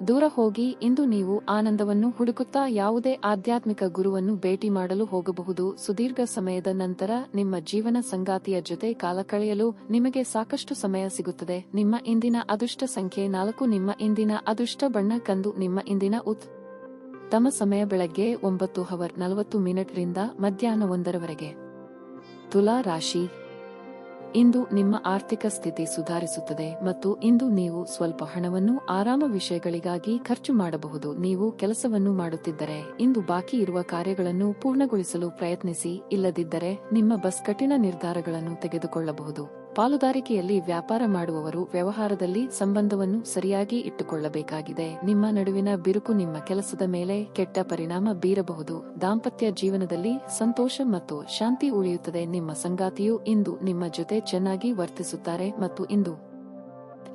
ದೂರ ಹೋಗಿ ಇಂದು ನೀವು ಆನಂದವನ್ನು ಹುಡುಕುತ್ತಾ ಯಾವುದೇ ಆಧ್ಯಾತ್ಮಿಕ ಗುರುವನ್ನು ಭೇಟಿ ಮಾಡಲು ಹೋಗಬಹುದು. ಸುದೀರ್ಘ ಸಮಯದ ನಂತರ ನಿಮ್ಮ ಜೀವನ ಸಂಗಾತಿಯ ಜೊತೆ ಕಾಲ ಕಳೆಯಲು ನಿಮಗೆ ಸಾಕಷ್ಟು ಸಮಯ ಸಿಗುತ್ತದೆ. ನಿಮ್ಮ ಇಂದಿನ ಅದೃಷ್ಟ ಸಂಖ್ಯೆ 4. ನಿಮ್ಮ ಇಂದಿನ ಅದೃಷ್ಟ ಬಣ್ಣ ಕಂದು. ನಿಮ್ಮ ಇಂದಿನ ಉತ್ತಮ ಸಮಯ ಬೆಳಗ್ಗೆ 9:40 ರಿಂದ ಮಧ್ಯಾಹ್ನ 1 ತುಲಾ ರಾಶಿ. ಇಂದು ನಿಮ್ಮ ಆರ್ಥಿಕ ಸ್ಥಿತಿ ಸುಧಾರಿಸುತ್ತದೆ ಮತ್ತು ಇಂದು ನೀವು ಸ್ವಲ್ಪ ಹಣವನ್ನು ಆರಾಮ ವಿಷಯಗಳಿಗಾಗಿ ಖರ್ಚು ಮಾಡಬಹುದು. ನೀವು ಕೆಲಸವನ್ನು ಮಾಡುತ್ತಿದ್ದರೆ ಇಂದು ಬಾಕಿ ಇರುವ ಕಾರ್ಯಗಳನ್ನು ಪೂರ್ಣಗೊಳಿಸಲು ಪ್ರಯತ್ನಿಸಿ. ಇಲ್ಲದಿದ್ದರೆ ನಿಮ್ಮ ಬಸ್ ಕಠಿಣ ನಿರ್ಧಾರಗಳನ್ನು ತೆಗೆದುಕೊಳ್ಳಬಹುದು. ಪಾಲುದಾರಿಕೆಯಲ್ಲಿ ವ್ಯಾಪಾರ ಮಾಡುವವರು ವ್ಯವಹಾರದಲ್ಲಿ ಸಂಬಂಧವನ್ನು ಸರಿಯಾಗಿ ಇಟ್ಟುಕೊಳ್ಳಬೇಕಾಗಿದೆ. ನಿಮ್ಮ ನಡುವಿನ ಬಿರುಕು ನಿಮ್ಮ ಕೆಲಸದ ಮೇಲೆ ಕೆಟ್ಟ ಪರಿಣಾಮ ಬೀರಬಹುದು. ದಾಂಪತ್ಯ ಜೀವನದಲ್ಲಿ ಸಂತೋಷ ಮತ್ತು ಶಾಂತಿ ಉಳಿಯುತ್ತದೆ. ನಿಮ್ಮ ಸಂಗಾತಿಯು ಇಂದು ನಿಮ್ಮ ಜೊತೆ ಚೆನ್ನಾಗಿ ವರ್ತಿಸುತ್ತಾರೆ ಮತ್ತು ಇಂದು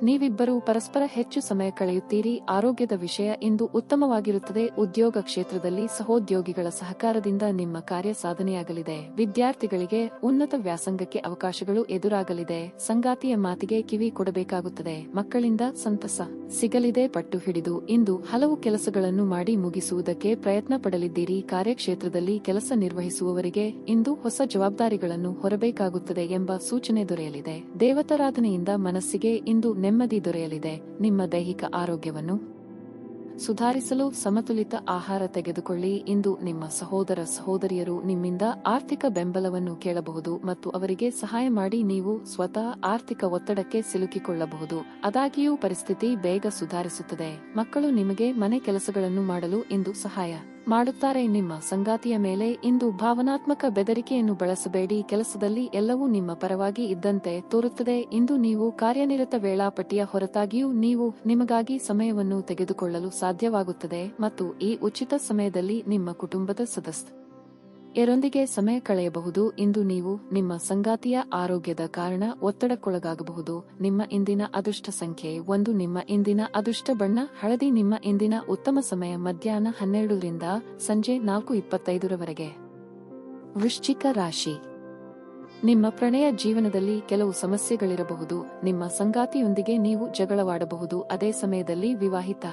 ನೀವಿಬ್ಬರೂ ಪರಸ್ಪರ ಹೆಚ್ಚು ಸಮಯ ಕಳೆಯುತ್ತೀರಿ. ಆರೋಗ್ಯದ ವಿಷಯ ಇಂದು ಉತ್ತಮವಾಗಿರುತ್ತದೆ. ಉದ್ಯೋಗ ಕ್ಷೇತ್ರದಲ್ಲಿ ಸಹೋದ್ಯೋಗಿಗಳ ಸಹಕಾರದಿಂದ ನಿಮ್ಮ ಕಾರ್ಯ ಸಾಧನೆಯಾಗಲಿದೆ. ವಿದ್ಯಾರ್ಥಿಗಳಿಗೆ ಉನ್ನತ ವ್ಯಾಸಂಗಕ್ಕೆ ಅವಕಾಶಗಳು ಎದುರಾಗಲಿದೆ. ಸಂಗಾತಿಯ ಮಾತಿಗೆ ಕಿವಿ ಕೊಡಬೇಕಾಗುತ್ತದೆ. ಮಕ್ಕಳಿಂದ ಸಂತಸ ಸಿಗಲಿದೆ. ಪಟ್ಟು ಹಿಡಿದು ಇಂದು ಹಲವು ಕೆಲಸಗಳನ್ನು ಮಾಡಿ ಮುಗಿಸುವುದಕ್ಕೆ ಪ್ರಯತ್ನ ಪಡಲಿದ್ದೀರಿ. ಕಾರ್ಯಕ್ಷೇತ್ರದಲ್ಲಿ ಕೆಲಸ ನಿರ್ವಹಿಸುವವರಿಗೆ ಇಂದು ಹೊಸ ಜವಾಬ್ದಾರಿಗಳನ್ನು ಹೊರಬೇಕಾಗುತ್ತದೆ ಎಂಬ ಸೂಚನೆ ದೊರೆಯಲಿದೆ. ದೇವತಾರಾಧನೆಯಿಂದ ಮನಸ್ಸಿಗೆ ಇಂದು ನೆಮ್ಮದಿ ದೊರೆಯಲಿದೆ. ನಿಮ್ಮ ದೈಹಿಕ ಆರೋಗ್ಯವನ್ನು ಸುಧಾರಿಸಲು ಸಮತೋಲಿತ ಆಹಾರ ತೆಗೆದುಕೊಳ್ಳಿ. ಇಂದು ನಿಮ್ಮ ಸಹೋದರ ಸಹೋದರಿಯರು ನಿಮ್ಮಿಂದ ಆರ್ಥಿಕ ಬೆಂಬಲವನ್ನು ಕೇಳಬಹುದು ಮತ್ತು ಅವರಿಗೆ ಸಹಾಯ ಮಾಡಿ ನೀವು ಸ್ವತಃ ಆರ್ಥಿಕ ಒತ್ತಡಕ್ಕೆ ಸಿಲುಕಿಕೊಳ್ಳಬಹುದು. ಆದಾಗ್ಯೂ ಪರಿಸ್ಥಿತಿ ಬೇಗ ಸುಧಾರಿಸುತ್ತದೆ. ಮಕ್ಕಳು ನಿಮಗೆ ಮನೆ ಕೆಲಸಗಳನ್ನು ಮಾಡಲು ಇಂದು ಸಹಾಯ ಮಾಡುತ್ತಾರೆ. ನಿಮ್ಮ ಸಂಗಾತಿಯ ಮೇಲೆ ಇಂದು ಭಾವನಾತ್ಮಕ ಬೆದರಿಕೆಯನ್ನು ಬಳಸಬೇಡಿ. ಕೆಲಸದಲ್ಲಿ ಎಲ್ಲವೂ ನಿಮ್ಮ ಪರವಾಗಿ ಇದ್ದಂತೆ ತೋರುತ್ತದೆ. ಇಂದು ನೀವು ಕಾರ್ಯನಿರತ ವೇಳಾಪಟ್ಟಿಯ ಹೊರತಾಗಿಯೂ ನೀವು ನಿಮಗಾಗಿ ಸಮಯವನ್ನು ತೆಗೆದುಕೊಳ್ಳಲು ಸಾಧ್ಯವಾಗುತ್ತದೆ ಮತ್ತು ಈ ಉಚಿತ ಸಮಯದಲ್ಲಿ ನಿಮ್ಮ ಕುಟುಂಬದ ಸದಸ್ಯರೊಂದಿಗೆ ಸಮಯ ಕಳೆಯಬಹುದು. ಇಂದು ನೀವು ನಿಮ್ಮ ಸಂಗಾತಿಯ ಆರೋಗ್ಯದ ಕಾರಣ ಒತ್ತಡಕ್ಕೊಳಗಾಗಬಹುದು. ನಿಮ್ಮ ಇಂದಿನ ಅದೃಷ್ಟ ಸಂಖ್ಯೆ 1. ನಿಮ್ಮ ಇಂದಿನ ಅದೃಷ್ಟ ಬಣ್ಣ ಹಳದಿ. ನಿಮ್ಮ ಇಂದಿನ ಉತ್ತಮ ಸಮಯ ಮಧ್ಯಾಹ್ನ 12 ರಿಂದ ಸಂಜೆ 4:25 ವೃಶ್ಚಿಕ ರಾಶಿ. ನಿಮ್ಮ ಪ್ರಣಯ ಜೀವನದಲ್ಲಿ ಕೆಲವು ಸಮಸ್ಯೆಗಳಿರಬಹುದು. ನಿಮ್ಮ ಸಂಗಾತಿಯೊಂದಿಗೆ ನೀವು ಜಗಳವಾಡಬಹುದು. ಅದೇ ಸಮಯದಲ್ಲಿ ವಿವಾಹಿತ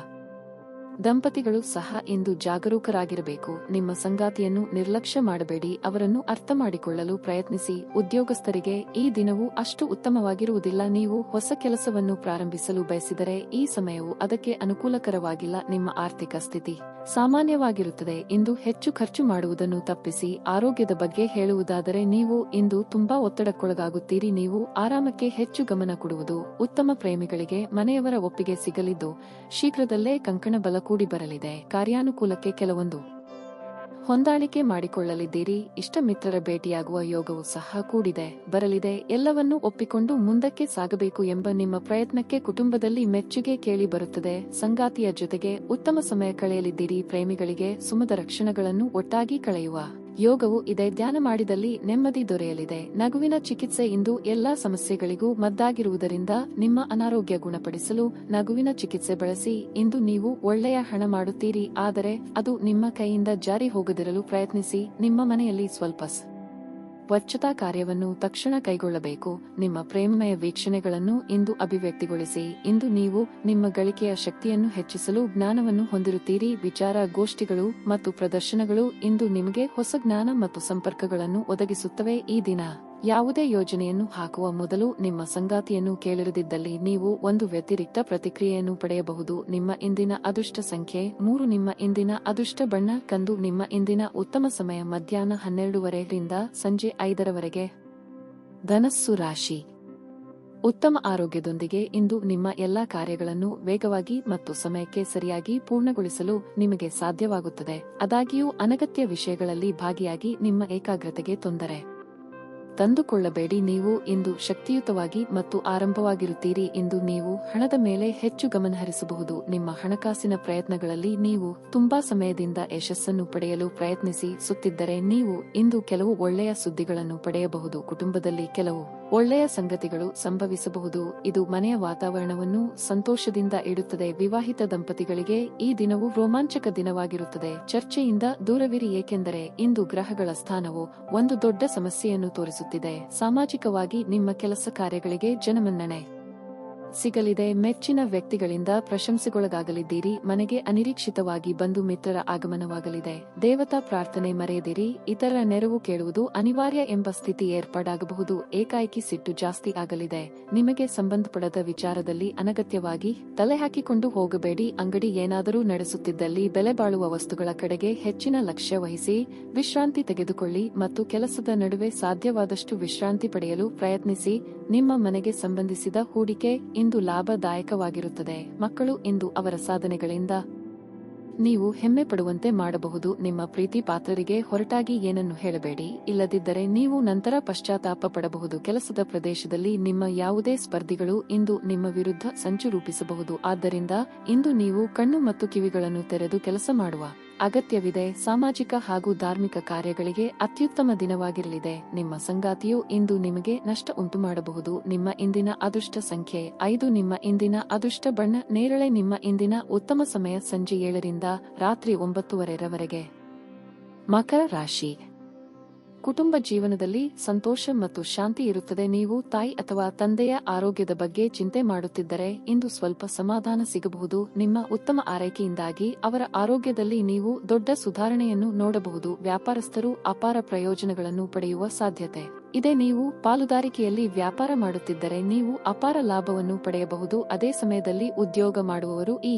ದಂಪತಿಗಳು ಸಹ ಇಂದು ಜಾಗರೂಕರಾಗಿರಬೇಕು. ನಿಮ್ಮ ಸಂಗಾತಿಯನ್ನು ನಿರ್ಲಕ್ಷ್ಯ ಮಾಡಬೇಡಿ. ಅವರನ್ನು ಅರ್ಥ ಮಾಡಿಕೊಳ್ಳಲು ಪ್ರಯತ್ನಿಸಿ. ಉದ್ಯೋಗಸ್ಥರಿಗೆ ಈ ದಿನವೂ ಅಷ್ಟು ಉತ್ತಮವಾಗಿರುವುದಿಲ್ಲ. ನೀವು ಹೊಸ ಕೆಲಸವನ್ನು ಪ್ರಾರಂಭಿಸಲು ಬಯಸಿದರೆ ಈ ಸಮಯವು ಅದಕ್ಕೆ ಅನುಕೂಲಕರವಾಗಿಲ್ಲ. ನಿಮ್ಮ ಆರ್ಥಿಕ ಸ್ಥಿತಿ ಸಾಮಾನ್ಯವಾಗಿರುತ್ತದೆ. ಇಂದು ಹೆಚ್ಚು ಖರ್ಚು ಮಾಡುವುದನ್ನು ತಪ್ಪಿಸಿ. ಆರೋಗ್ಯದ ಬಗ್ಗೆ ಹೇಳುವುದಾದರೆ ನೀವು ಇಂದು ತುಂಬಾ ಒತ್ತಡಕ್ಕೊಳಗಾಗುತ್ತೀರಿ. ನೀವು ಆರಾಮಕ್ಕೆ ಹೆಚ್ಚು ಗಮನ ಕೊಡುವುದು ಉತ್ತಮ. ಪ್ರೇಮಿಗಳಿಗೆ ಮನೆಯವರ ಒಪ್ಪಿಗೆ ಸಿಗಲಿದ್ದು ಶೀಘ್ರದಲ್ಲೇ ಕಂಕಣ ಬಲ ಕೂಡಿ ಬರಲಿದೆ. ಕಾರ್ಯಾನುಕೂಲಕ್ಕೆ ಕೆಲವೊಂದು ಹೊಂದಾಣಿಕೆ ಮಾಡಿಕೊಳ್ಳಲಿದ್ದೀರಿ. ಇಷ್ಟ ಮಿತ್ರರ ಭೇಟಿಯಾಗುವ ಯೋಗವು ಸಹ ಕೂಡಿದೆ ಬರಲಿದೆ. ಎಲ್ಲವನ್ನೂ ಒಪ್ಪಿಕೊಂಡು ಮುಂದಕ್ಕೆ ಸಾಗಬೇಕು ಎಂಬ ನಿಮ್ಮ ಪ್ರಯತ್ನಕ್ಕೆ ಕುಟುಂಬದಲ್ಲಿ ಮೆಚ್ಚುಗೆ ಕೇಳಿ ಬರುತ್ತದೆ. ಸಂಗಾತಿಯ ಜೊತೆಗೆ ಉತ್ತಮ ಸಮಯ ಕಳೆಯಲಿದ್ದೀರಿ. ಪ್ರೇಮಿಗಳಿಗೆ ಸುಮಧುರ ಕ್ಷಣಗಳನ್ನು ಒಟ್ಟಾಗಿ ಕಳೆಯುವ ಯೋಗವು ಇದೆ. ಧ್ಯಾನ ಮಾಡಿದಲ್ಲಿ ನೆಮ್ಮದಿ ದೊರೆಯಲಿದೆ. ನಗುವಿನ ಚಿಕಿತ್ಸೆ ಇಂದು ಎಲ್ಲಾ ಸಮಸ್ಯೆಗಳಿಗೂ ಮದ್ದಾಗಿರುವುದರಿಂದ ನಿಮ್ಮ ಅನಾರೋಗ್ಯ ಗುಣಪಡಿಸಲು ನಗುವಿನ ಚಿಕಿತ್ಸೆ ಬಳಸಿ. ಇಂದು ನೀವು ಒಳ್ಳೆಯ ಹಣ ಮಾಡುತ್ತೀರಿ, ಆದರೆ ಅದು ನಿಮ್ಮ ಕೈಯಿಂದ ಜಾರಿ ಹೋಗದಿರಲು ಪ್ರಯತ್ನಿಸಿ. ನಿಮ್ಮ ಮನೆಯಲ್ಲಿ ಸ್ವಲ್ಪ ಸ್ವಚ್ಛತಾ ಕಾರ್ಯವನ್ನು ತಕ್ಷಣ ಕೈಗೊಳ್ಳಬೇಕು. ನಿಮ್ಮ ಪ್ರೇಮಮಯ ವೀಕ್ಷಣೆಗಳನ್ನು ಇಂದು ಅಭಿವ್ಯಕ್ತಿಗೊಳಿಸಿ. ಇಂದು ನೀವು ನಿಮ್ಮ ಗಳಿಕೆಯ ಶಕ್ತಿಯನ್ನು ಹೆಚ್ಚಿಸಲು ಜ್ಞಾನವನ್ನು ಹೊಂದಿರುತ್ತೀರಿ. ವಿಚಾರ ಗೋಷ್ಠಿಗಳು ಮತ್ತು ಪ್ರದರ್ಶನಗಳು ಇಂದು ನಿಮಗೆ ಹೊಸ ಜ್ಞಾನ ಮತ್ತು ಸಂಪರ್ಕಗಳನ್ನು ಒದಗಿಸುತ್ತವೆ. ಈ ದಿನ ಯಾವುದೇ ಯೋಜನೆಯನ್ನು ಹಾಕುವ ಮೊದಲು ನಿಮ್ಮ ಸಂಗಾತಿಯನ್ನು ಕೇಳಿರದಿದ್ದಲ್ಲಿ ನೀವು ಒಂದು ವ್ಯತಿರಿಕ್ತ ಪ್ರತಿಕ್ರಿಯೆಯನ್ನು ಪಡೆಯಬಹುದು. ನಿಮ್ಮ ಇಂದಿನ ಅದೃಷ್ಟ ಸಂಖ್ಯೆ 3. ನಿಮ್ಮ ಇಂದಿನ ಅದೃಷ್ಟ ಬಣ್ಣ ಕಂದು. ನಿಮ್ಮ ಇಂದಿನ ಉತ್ತಮ ಸಮಯ ಮಧ್ಯಾಹ್ನ 12:30 ರಿಂದ ಸಂಜೆ 5:00 ಧನಸ್ಸು ರಾಶಿ. ಉತ್ತಮ ಆರೋಗ್ಯದೊಂದಿಗೆ ಇಂದು ನಿಮ್ಮ ಎಲ್ಲಾ ಕಾರ್ಯಗಳನ್ನು ವೇಗವಾಗಿ ಮತ್ತು ಸಮಯಕ್ಕೆ ಸರಿಯಾಗಿ ಪೂರ್ಣಗೊಳಿಸಲು ನಿಮಗೆ ಸಾಧ್ಯವಾಗುತ್ತದೆ. ಆದಾಗ್ಯೂ ಅನಗತ್ಯ ವಿಷಯಗಳಲ್ಲಿ ಭಾಗಿಯಾಗಿ ನಿಮ್ಮ ಏಕಾಗ್ರತೆಗೆ ತೊಂದರೆ ತಂದುಕೊಳ್ಳಬೇಡಿ. ನೀವು ಇಂದು ಶಕ್ತಿಯುತವಾಗಿ ಮತ್ತು ಆರಂಭವಾಗಿರುತ್ತೀರಿ. ಇಂದು ನೀವು ಹಣದ ಮೇಲೆ ಹೆಚ್ಚು ಗಮನಹರಿಸಬಹುದು. ನಿಮ್ಮ ಹಣಕಾಸಿನ ಪ್ರಯತ್ನಗಳಲ್ಲಿ ನೀವು ತುಂಬಾ ಸಮಯದಿಂದ ಯಶಸ್ಸನ್ನು ಪಡೆಯಲು ಪ್ರಯತ್ನಿಸುತ್ತಿದ್ದರೆ ನೀವು ಇಂದು ಕೆಲವು ಒಳ್ಳೆಯ ಸುದ್ದಿಗಳನ್ನು ಪಡೆಯಬಹುದು. ಕುಟುಂಬದಲ್ಲಿ ಕೆಲವು ಒಳ್ಳೆಯ ಸಂಗತಿಗಳು ಸಂಭವಿಸಬಹುದು. ಇದು ಮನೆಯ ವಾತಾವರಣವನ್ನು ಸಂತೋಷದಿಂದ ಇಡುತ್ತದೆ. ವಿವಾಹಿತ ದಂಪತಿಗಳಿಗೆ ಈ ದಿನವು ರೋಮಾಂಚಕ ದಿನವಾಗಿರುತ್ತದೆ. ಚರ್ಚೆಯಿಂದ ದೂರವಿರಿ, ಏಕೆಂದರೆ ಇಂದು ಗ್ರಹಗಳ ಸ್ಥಾನವು ಒಂದು ದೊಡ್ಡ ಸಮಸ್ಯೆಯನ್ನು ತೋರಿಸುತ್ತಿದೆ. ಸಾಮಾಜಿಕವಾಗಿ ನಿಮ್ಮ ಕೆಲಸ ಕಾರ್ಯಗಳಿಗೆ ಜನಮನ್ನಣೆ ಸಿಗಲಿದೆ. ಮೆಚ್ಚಿನ ವ್ಯಕ್ತಿಗಳಿಂದ ಪ್ರಶಂಸೆಗೊಳಗಾಗಲಿದ್ದೀರಿ. ಮನೆಗೆ ಅನಿರೀಕ್ಷಿತವಾಗಿ ಬಂಧು ಮಿತ್ರರ ಆಗಮನವಾಗಲಿದೆ. ದೇವತಾ ಪ್ರಾರ್ಥನೆ ಮರೆಯದಿರಿ. ಇತರರ ನೆರವು ಕೇಳುವುದು ಅನಿವಾರ್ಯ ಎಂಬ ಸ್ಥಿತಿ ಏರ್ಪಾಡಾಗಬಹುದು. ಏಕಾಏಕಿ ಸಿಟ್ಟು ಜಾಸ್ತಿ ಆಗಲಿದೆ. ನಿಮಗೆ ಸಂಬಂಧಪಡದ ವಿಚಾರದಲ್ಲಿ ಅನಗತ್ಯವಾಗಿ ತಲೆ ಹಾಕಿಕೊಂಡು ಹೋಗಬೇಡಿ. ಅಂಗಡಿ ಏನಾದರೂ ನಡೆಸುತ್ತಿದ್ದಲ್ಲಿ ಬೆಲೆ ಬಾಳುವ ವಸ್ತುಗಳ ಕಡೆಗೆ ಹೆಚ್ಚಿನ ಲಕ್ಷ್ಯ ವಹಿಸಿ ವಿಶ್ರಾಂತಿ ತೆಗೆದುಕೊಳ್ಳಿ ಮತ್ತು ಕೆಲಸದ ನಡುವೆ ಸಾಧ್ಯವಾದಷ್ಟು ವಿಶ್ರಾಂತಿ ಪಡೆಯಲು ಪ್ರಯತ್ನಿಸಿ. ನಿಮ್ಮ ಮನೆಗೆ ಸಂಬಂಧಿಸಿದ ಹೂಡಿಕೆ ಇಂದು ಲಾಭದಾಯಕವಾಗಿರುತ್ತದೆ. ಮಕ್ಕಳು ಇಂದು ಅವರ ಸಾಧನೆಗಳಿಂದ ನೀವು ಹೆಮ್ಮೆ ಪಡುವಂತೆ ಮಾಡಬಹುದು. ನಿಮ್ಮ ಪ್ರೀತಿ ಪಾತ್ರರಿಗೆ ಹೊರಟಾಗಿ ಏನನ್ನು ಹೇಳಬೇಡಿ, ಇಲ್ಲದಿದ್ದರೆ ನೀವು ನಂತರ ಪಶ್ಚಾತ್ತಾಪ ಪಡಬಹುದು. ಕೆಲಸದ ಪ್ರದೇಶದಲ್ಲಿ ನಿಮ್ಮ ಯಾವುದೇ ಸ್ಪರ್ಧಿಗಳು ಇಂದು ನಿಮ್ಮ ವಿರುದ್ಧ ಸಂಚು ರೂಪಿಸಬಹುದು. ಆದ್ದರಿಂದ ಇಂದು ನೀವು ಕಣ್ಣು ಮತ್ತು ಕಿವಿಗಳನ್ನು ತೆರೆದು ಕೆಲಸ ಮಾಡುವ ಅಗತ್ಯವಿದೆ. ಸಾಮಾಜಿಕ ಹಾಗೂ ಧಾರ್ಮಿಕ ಕಾರ್ಯಗಳಿಗೆ ಅತ್ಯುತ್ತಮ ದಿನವಾಗಿರಲಿದೆ. ನಿಮ್ಮ ಸಂಗಾತಿಯು ಇಂದು ನಿಮಗೆ ನಷ್ಟ ಉಂಟುಮಾಡಬಹುದು. ನಿಮ್ಮ ಇಂದಿನ ಅದೃಷ್ಟ ಸಂಖ್ಯೆ 5. ನಿಮ್ಮ ಇಂದಿನ ಅದೃಷ್ಟ ಬಣ್ಣ ನೇರಳೆ. ನಿಮ್ಮ ಇಂದಿನ ಉತ್ತಮ ಸಮಯ ಸಂಜೆ 7 ರಿಂದ ರಾತ್ರಿ 9:30 ಮಕರ ರಾಶಿ. ಕುಟುಂಬ ಜೀವನದಲ್ಲಿ ಸಂತೋಷ ಮತ್ತು ಶಾಂತಿ ಇರುತ್ತದೆ. ನೀವು ತಾಯಿ ಅಥವಾ ತಂದೆಯ ಆರೋಗ್ಯದ ಬಗ್ಗೆ ಚಿಂತೆ ಮಾಡುತ್ತಿದ್ದರೆ ಇಂದು ಸ್ವಲ್ಪ ಸಮಾಧಾನ ಸಿಗಬಹುದು. ನಿಮ್ಮ ಉತ್ತಮ ಆರೈಕೆಯಿಂದಾಗಿ ಅವರ ಆರೋಗ್ಯದಲ್ಲಿ ನೀವು ದೊಡ್ಡ ಸುಧಾರಣೆಯನ್ನು ನೋಡಬಹುದು. ವ್ಯಾಪಾರಸ್ಥರು ಅಪಾರ ಪ್ರಯೋಜನಗಳನ್ನು ಪಡೆಯುವ ಸಾಧ್ಯತೆ ಇದೆ. ನೀವು ಪಾಲುದಾರಿಕೆಯಲ್ಲಿ ವ್ಯಾಪಾರ ಮಾಡುತ್ತಿದ್ದರೆ ನೀವು ಅಪಾರ ಲಾಭವನ್ನು ಪಡೆಯಬಹುದು. ಅದೇ ಸಮಯದಲ್ಲಿ ಉದ್ಯೋಗ ಮಾಡುವವರು ಈ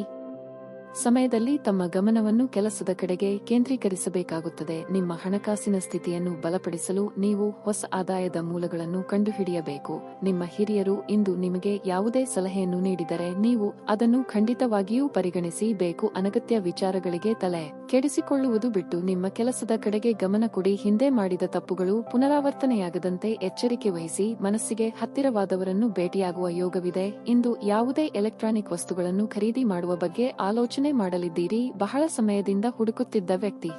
ಸಮಯದಲ್ಲಿ ತಮ್ಮ ಗಮನವನ್ನು ಕೆಲಸದ ಕಡೆಗೆ ಕೇಂದ್ರೀಕರಿಸಬೇಕಾಗುತ್ತದೆ. ನಿಮ್ಮ ಹಣಕಾಸಿನ ಸ್ಥಿತಿಯನ್ನು ಬಲಪಡಿಸಲು ನೀವು ಹೊಸ ಆದಾಯದ ಮೂಲಗಳನ್ನು ಕಂಡುಹಿಡಿಯಬೇಕು. ನಿಮ್ಮ ಹಿರಿಯರು ಇಂದು ನಿಮಗೆ ಯಾವುದೇ ಸಲಹೆಯನ್ನು ನೀಡಿದರೆ ನೀವು ಅದನ್ನು ಖಂಡಿತವಾಗಿಯೂ ಪರಿಗಣಿಸಬೇಕು. ಅನಗತ್ಯ ವಿಚಾರಗಳಿಗೆ ತಲೆ ಕೆಡಿಸಿಕೊಳ್ಳುವುದು ಬಿಟ್ಟು ನಿಮ್ಮ ಕೆಲಸದ ಕಡೆಗೆ ಗಮನ ಕೊಡಿ. ಹಿಂದೆ ಮಾಡಿದ ತಪ್ಪುಗಳು ಪುನರಾವರ್ತನೆಯಾಗದಂತೆ ಎಚ್ಚರಿಕೆ ವಹಿಸಿ. ಮನಸ್ಸಿಗೆ ಹತ್ತಿರವಾದವರನ್ನು ಭೇಟಿಯಾಗುವ ಯೋಗವಿದೆ. ಇಂದು ಯಾವುದೇ ಎಲೆಕ್ಟ್ರಾನಿಕ್ ವಸ್ತುಗಳನ್ನು ಖರೀದಿ ಮಾಡುವ ಬಗ್ಗೆ ಆಲೋಚನೆ ಮಾಡಲಿದ್ದೀರಿ. ಬಹಳ ಸಮಯದಿಂದ ಹುಡುಕುತ್ತಿದ್ದ ವ್ಯಕ್ತಿ,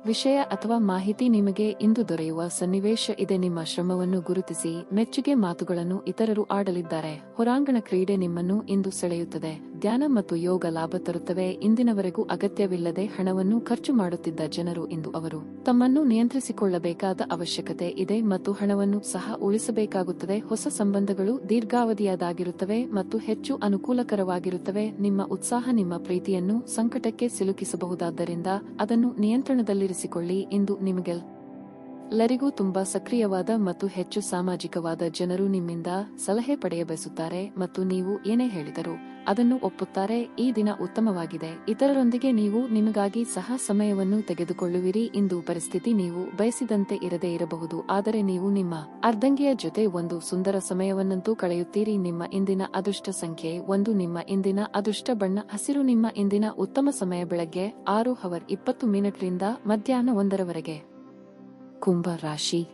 ವಿಷಯ ಅಥವಾ ಮಾಹಿತಿ ನಿಮಗೆ ಇಂದು ದೊರೆಯುವ ಸನ್ನಿವೇಶ ಇದೆ. ನಿಮ್ಮ ಶ್ರಮವನ್ನು ಗುರುತಿಸಿ ಮೆಚ್ಚುಗೆ ಮಾತುಗಳನ್ನು ಇತರರು ಆಡಲಿದ್ದಾರೆ. ಹೊರಾಂಗಣ ಕ್ರೀಡೆ ನಿಮ್ಮನ್ನು ಇಂದು ಸೆಳೆಯುತ್ತದೆ. ಧ್ಯಾನ ಮತ್ತು ಯೋಗ ಲಾಭ ತರುತ್ತವೆ. ಇಂದಿನವರೆಗೂ ಅಗತ್ಯವಿಲ್ಲದೆ ಹಣವನ್ನು ಖರ್ಚು ಮಾಡುತ್ತಿದ್ದ ಜನರು ಇಂದು ಅವರು ತಮ್ಮನ್ನು ನಿಯಂತ್ರಿಸಿಕೊಳ್ಳಬೇಕಾದ ಅವಶ್ಯಕತೆ ಇದೆ ಮತ್ತು ಹಣವನ್ನು ಸಹ ಉಳಿಸಬೇಕಾಗುತ್ತದೆ. ಹೊಸ ಸಂಬಂಧಗಳು ದೀರ್ಘಾವಧಿಯಾದಾಗಿರುತ್ತವೆ ಮತ್ತು ಹೆಚ್ಚು ಅನುಕೂಲಕರವಾಗಿರುತ್ತವೆ. ನಿಮ್ಮ ಉತ್ಸಾಹ ನಿಮ್ಮ ಪ್ರೀತಿಯನ್ನು ಸಂಕಟಕ್ಕೆ ಸಿಲುಕಿಸಬಹುದಾದ್ದರಿಂದ ಅದನ್ನು ನಿಯಂತ್ರಣದಲ್ಲಿರಿಸಿಕೊಳ್ಳಿ. ಇಂದು ನಿಮಗೆಲ್ಲರಿಗೂ ತುಂಬಾ ಸಕ್ರಿಯವಾದ ಮತ್ತು ಹೆಚ್ಚು ಸಾಮಾಜಿಕವಾದ ಜನರು ನಿಮ್ಮಿಂದ ಸಲಹೆ ಪಡೆಯಬಯಸುತ್ತಾರೆ ಮತ್ತು ನೀವು ಏನೇ ಹೇಳಿದರೂ ಅದನ್ನು ಒಪ್ಪುತ್ತಾರೆ. ಈ ದಿನ ಉತ್ತಮವಾಗಿದೆ. ಇತರರೊಂದಿಗೆ ನೀವು ನಿಮಗಾಗಿ ಸಹ ಸಮಯವನ್ನು ತೆಗೆದುಕೊಳ್ಳುವಿರಿ. ಇಂದು ಪರಿಸ್ಥಿತಿ ನೀವು ಬಯಸಿದಂತೆ ಇರದೇ ಇರಬಹುದು, ಆದರೆ ನೀವು ನಿಮ್ಮ ಅರ್ಧಂಗಿಯ ಜೊತೆ ಒಂದು ಸುಂದರ ಸಮಯವನ್ನಂತೂ ಕಳೆಯುತ್ತೀರಿ. ನಿಮ್ಮ ಇಂದಿನ ಅದೃಷ್ಟ ಸಂಖ್ಯೆ 1. ನಿಮ್ಮ ಇಂದಿನ ಅದೃಷ್ಟ ಬಣ್ಣ ಹಸಿರು. ನಿಮ್ಮ ಇಂದಿನ ಉತ್ತಮ ಸಮಯ ಬೆಳಗ್ಗೆ 6:20 ರಿಂದ ಮಧ್ಯಾಹ್ನ 1:00 ಕುಂಭ ರಾಶಿ.